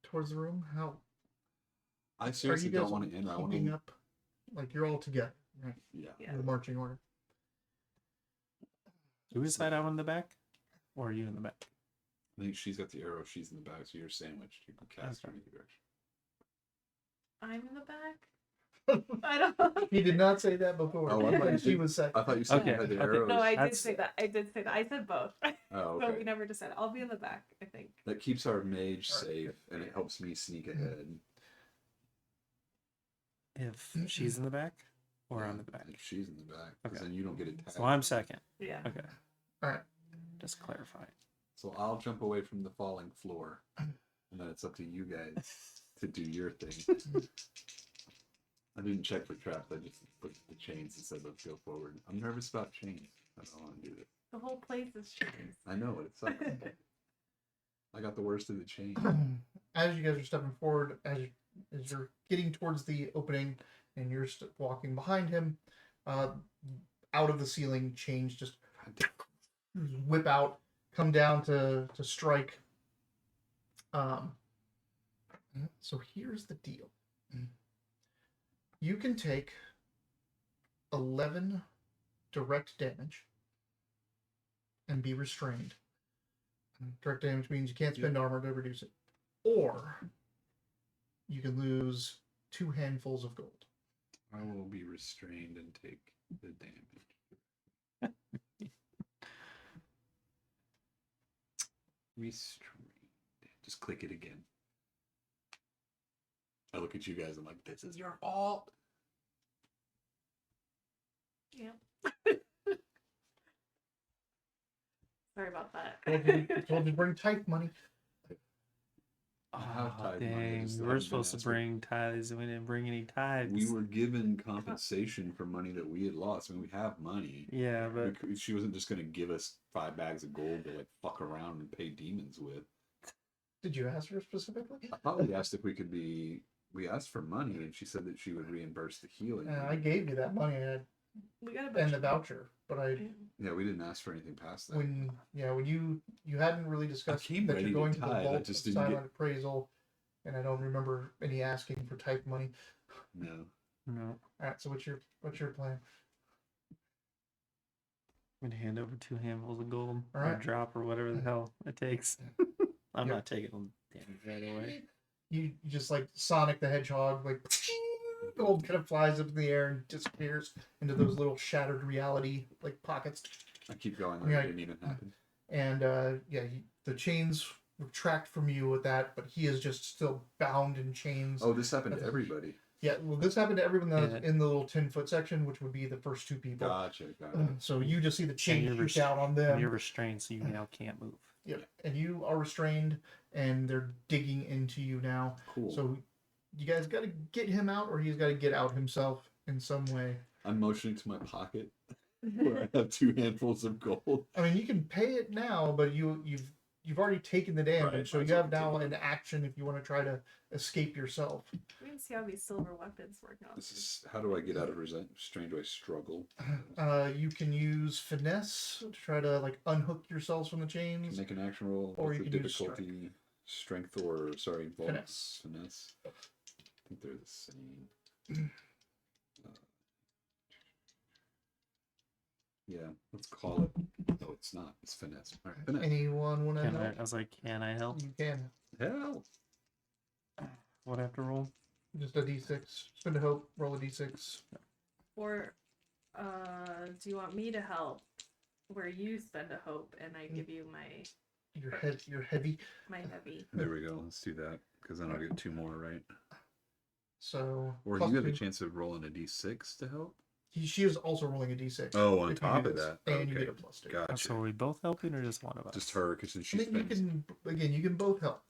towards the room. I Are seriously you guys don't want to end. I want keeping to. up? Like you're all together, right? Yeah. Yeah. In the marching order. Do we side out in the back? Or are you in the back? I think she's got the arrow. She's in the back, so you're sandwiched. You can cast her in either direction. I'm in the back. I don't. He did not say that before. Oh, I thought you She did. was second. I thought you said Okay, you had the okay. arrows. No, I did That's- say that. I did say that. I said both. Oh, So okay. we never decided. I'll be in the back, I think. That keeps our mage Alright. safe, and it helps me sneak ahead. If she's in the back or Yeah, on the back? if she's in the back, because Okay. then you don't get attacked. So I'm second. Yeah. Okay. All right. Just clarify. So I'll jump away from the falling floor, and then it's up to you guys to do your thing. I didn't check for traps. I just put the chains and said, "Let's go forward." I'm nervous about chains. I don't want to do this. The whole place is changed. I know it sucks. I got the worst of the chain. As you guys are stepping forward, as you're getting towards the opening, and you're walking behind him, out of the ceiling, chains just whip out, come down to strike. So here's the deal. You can take 11 direct damage and be restrained. Direct damage means you can't spend armor to reduce it. Or you can lose 2 handfuls of gold. I will be restrained and take the damage. Restrained. Just click it again. I look at you guys. I'm like, this is your fault. Yeah. Sorry about that. Told you to bring type money. I have Oh, tithe money, I dang. just We haven't were been supposed to asked for- bring tithes and we didn't bring any tithes. We were given compensation for money that we had lost. I mean, we have money. Yeah, but She wasn't just going to give us 5 bags of gold to like fuck around and pay demons with. Did you ask her specifically? I thought we asked if we could be. We asked for money, and she said that she would reimburse the healing. I gave you that money We got a and bunch the of voucher, but Yeah, we didn't ask for anything past that. when you hadn't really discussed came that ready you're going to to the tithe, I vault just of didn't get- silent appraisal, and I don't remember any asking for type money. No. no. All right, so what's your plan? I'm gonna hand over 2 handfuls of gold All or right. a drop or whatever the hell it takes. I'm Yeah. not taking them damage right away. You just like Sonic the Hedgehog, like gold kind of flies up in the air and disappears into those little shattered reality like pockets. I keep going like Yeah. it didn't even happen. And the chains retract from you with that, but he is just still bound in chains. Oh, this happened to everybody. Yeah, well, this happened to everyone that was Yeah. in the little 10-foot section, which would be the first 2 people. Gotcha. So you just see the And chain you're shoot out on them. You're restrained, so you now can't move. Yep. And you are restrained, and they're digging into you now. Cool. So you guys got to get him out, or he's got to get out himself in some way. I'm motioning to my pocket where I have 2 handfuls of gold. I mean, you can pay it now, but you've already taken the damage, Right, so might as you well have now take it. an action if you want to try to escape yourself. We can see how these silver weapons work now. This is how do I get out of restraint? Do I struggle? You can use finesse to try to like unhook yourselves from the chains. Make an action roll. Or What's you the can use difficulty? Strength or sorry, Finesse. Finesse. I think they're the same. Yeah, let's call it. No, it's not. It's finesse. All right, finesse. Anyone want to Can I help? was like, can I help? You can. Hell. What I have to roll? Just a d6. Spend a hope. Roll a d6. Or do you want me to help where you spend a hope and I give you my You're heavy. my heavy? There we go. Let's do that because then I'll get 2 more, right? So. Or plus you have a 2. chance of rolling a d6 to help. She is also rolling a d6. Oh, on if you top do of this, that. and you Okay. get a plus 2. Gotcha. So are we both helping or just one of us? Just her, because then I she think you spends. can you can both help.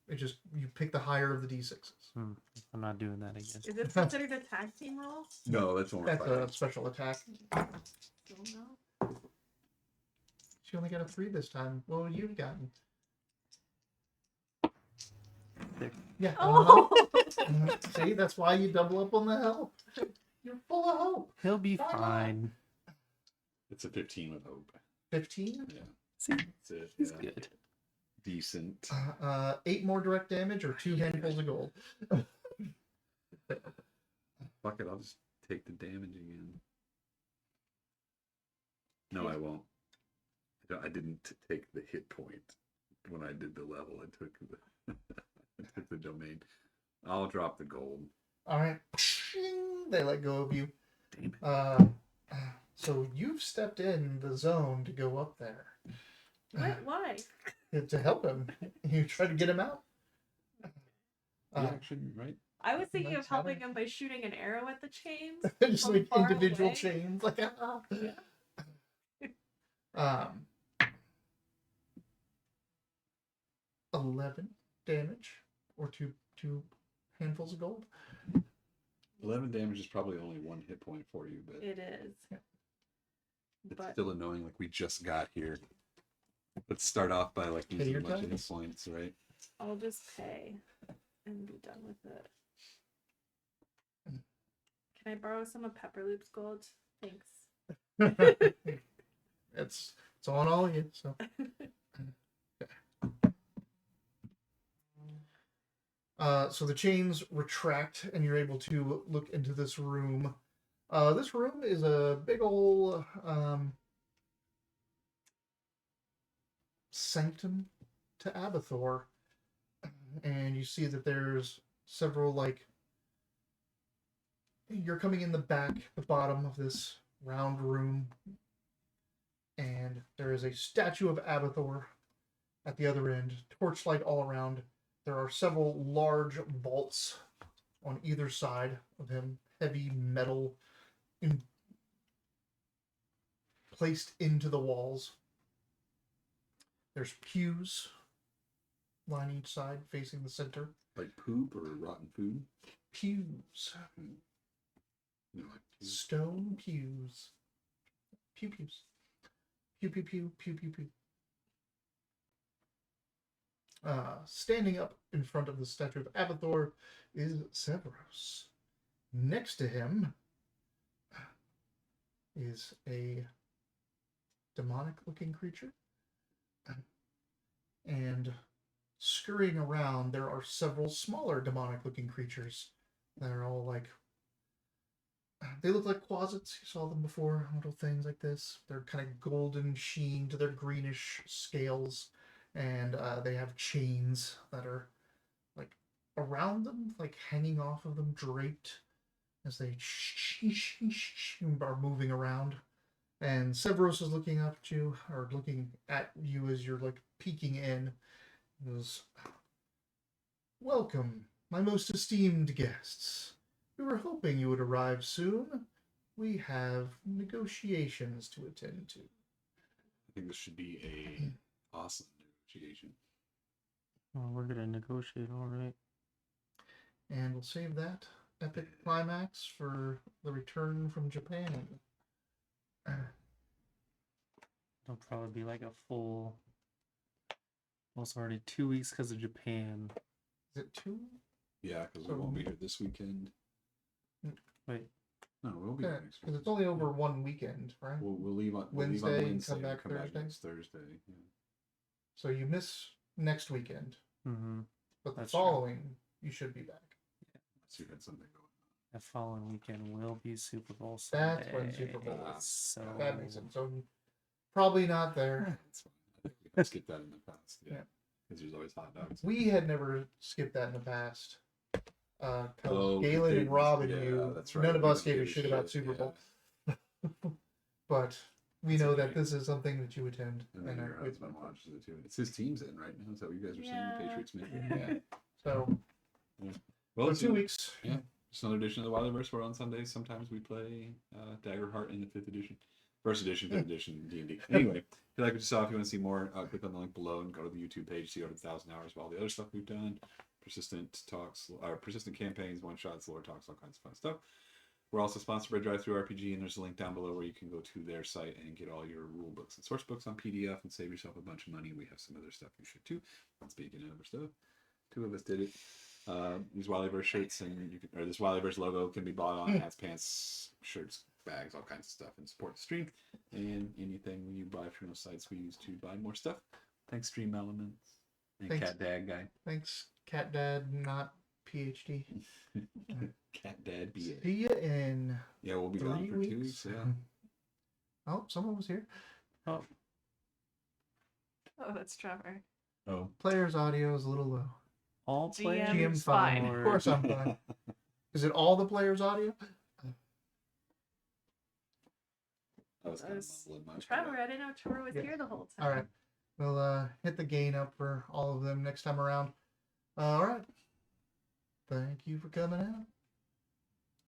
It just you pick the higher of the d6s. I'm not doing that again. Is it considered a tag team roll? No, that's one. That's a special attack. Don't know. She only got a 3 this time. What would you have gotten? 6. Yeah. Oh, See, that's why you double up on the help. You're full of hope. He'll be Why not? fine. It's a 15 with hope. 15. Yeah, See, that's it. he's Yeah. good. Decent. 8 more direct damage or 2 handfuls of gold. fuck it, I'll just take the damage again. No, I won't. I didn't take the hit point when I did the level. I took the I took the domain. I'll drop the gold. All right. They let go of you. Damn it. So you've stepped in the zone to go up there. What? Why? To help him. You try to get him out. Reaction, right? I was thinking Nice of helping having- him by shooting an arrow at the chains. Just from like far individual away. chains. Like, Yeah. 11 damage or two handfuls of gold. 11 damage is probably only 1 hit point for you, but It is. Yeah. it's But still annoying. Like, we just got here. Let's start off by like Pay using your a bunch of hit tithes. points, right? I'll just pay and be done with it. Can I borrow some of Pepperloop's gold? Thanks. it's on all of you. So so the chains retract and you're able to look into this room. This room is a big ol' sanctum to Abathor, and you see that there's several, like, you're coming in the bottom of this round room, and there is a statue of Abathor at the other end, torchlight all around. There are several large vaults on either side of him, heavy metal placed into the walls. There's pews line each side facing the center. Like poop or rotten food. Pews. You know, like pews. Stone pews. Pews. Pew, pew, pew, pew, pew, pew. Standing up in front of the statue of Abathor is Severus. Next to him is a demonic-looking creature. And scurrying around, there are several smaller demonic-looking creatures that are all like... They look like closets. You saw them before, little things like this. They're kind of golden sheen to their greenish scales. And they have chains that are like around them, like hanging off of them, draped as they are moving around. And Severus is looking up at you, or looking at you as you're like peeking in. He goes, "Welcome, my most esteemed guests. We were hoping you would arrive soon. We have negotiations to attend to." I think this should be a awesome negotiation. Well, we're gonna negotiate, all right. And we'll save that epic climax for the return from Japan. It'll probably be like a full. Well, it's already 2 weeks because of Japan. Is it 2? Yeah, because So- we won't be here this weekend. Wait, No, we'll be here next Because week. it's only over 1 weekend, right? We'll leave on Wednesday and Wednesday come back come back Thursday? next Thursday. Yeah. So you miss next weekend, mm-hmm. but the That's true. following you should be back. So you had something going on. The following weekend will be Super Bowl Sunday. That's when Super Bowl is. So That makes sense. So probably not there. That's fine. I think we have skipped that in the past. Yeah. Yeah. Because there's always hot dogs. We had never skipped that in the past. Because Oh, Galen they- and Rob and yeah, you, that's right. none of We us don't gave a give shit about Super yeah. Bowl. But we That's know okay. that this is something that you attend. And then your it's husband watches it too. It's his team's in right now. Is that what you guys are saying? Yeah. The Patriots make Yeah. it? So, Well, for it's 2 weeks. Yeah. Just another edition of the Wildverse where on Sundays sometimes we play Daggerheart in the 5th edition. First edition, 5th edition, D&D. Anyway, if you like what you saw, if you want to see more, click on the link below and go to the YouTube page, see over 1,000 hours of all the other stuff we've done. Persistent talks, persistent campaigns, one-shots, lore talks, all kinds of fun stuff. We're also sponsored by Drive-Thru RPG, and there's a link down below where you can go to their site and get all your rule books and source books on PDF and save yourself a bunch of money. We have some other stuff you should too. Speaking of other stuff, 2 of us did it. These Wildverse shirts and this Wildverse logo can be bought on hats, pants, shirts, bags, all kinds of stuff, and support the stream. And anything you buy from those sites we use to buy more stuff. Thanks, Stream Elements and Thanks. Cat Dad Guy. Thanks, Cat Dad, not PhD. Cat Dad BA. See ya in Yeah, we'll be gone 3 for 2 weeks. weeks. Yeah. Oh, someone was here. Oh, Oh, that's Trevor. Oh. Player's audio is a little low. all GM players. GM fine. fine. Of course I'm fine. Is it all the players' audio? I was kind of That's mumbling my Trevor, I didn't know Trevor was Yeah. here the whole time. All right. We'll hit the gain up for all of them next time around. All right. Thank you for coming out.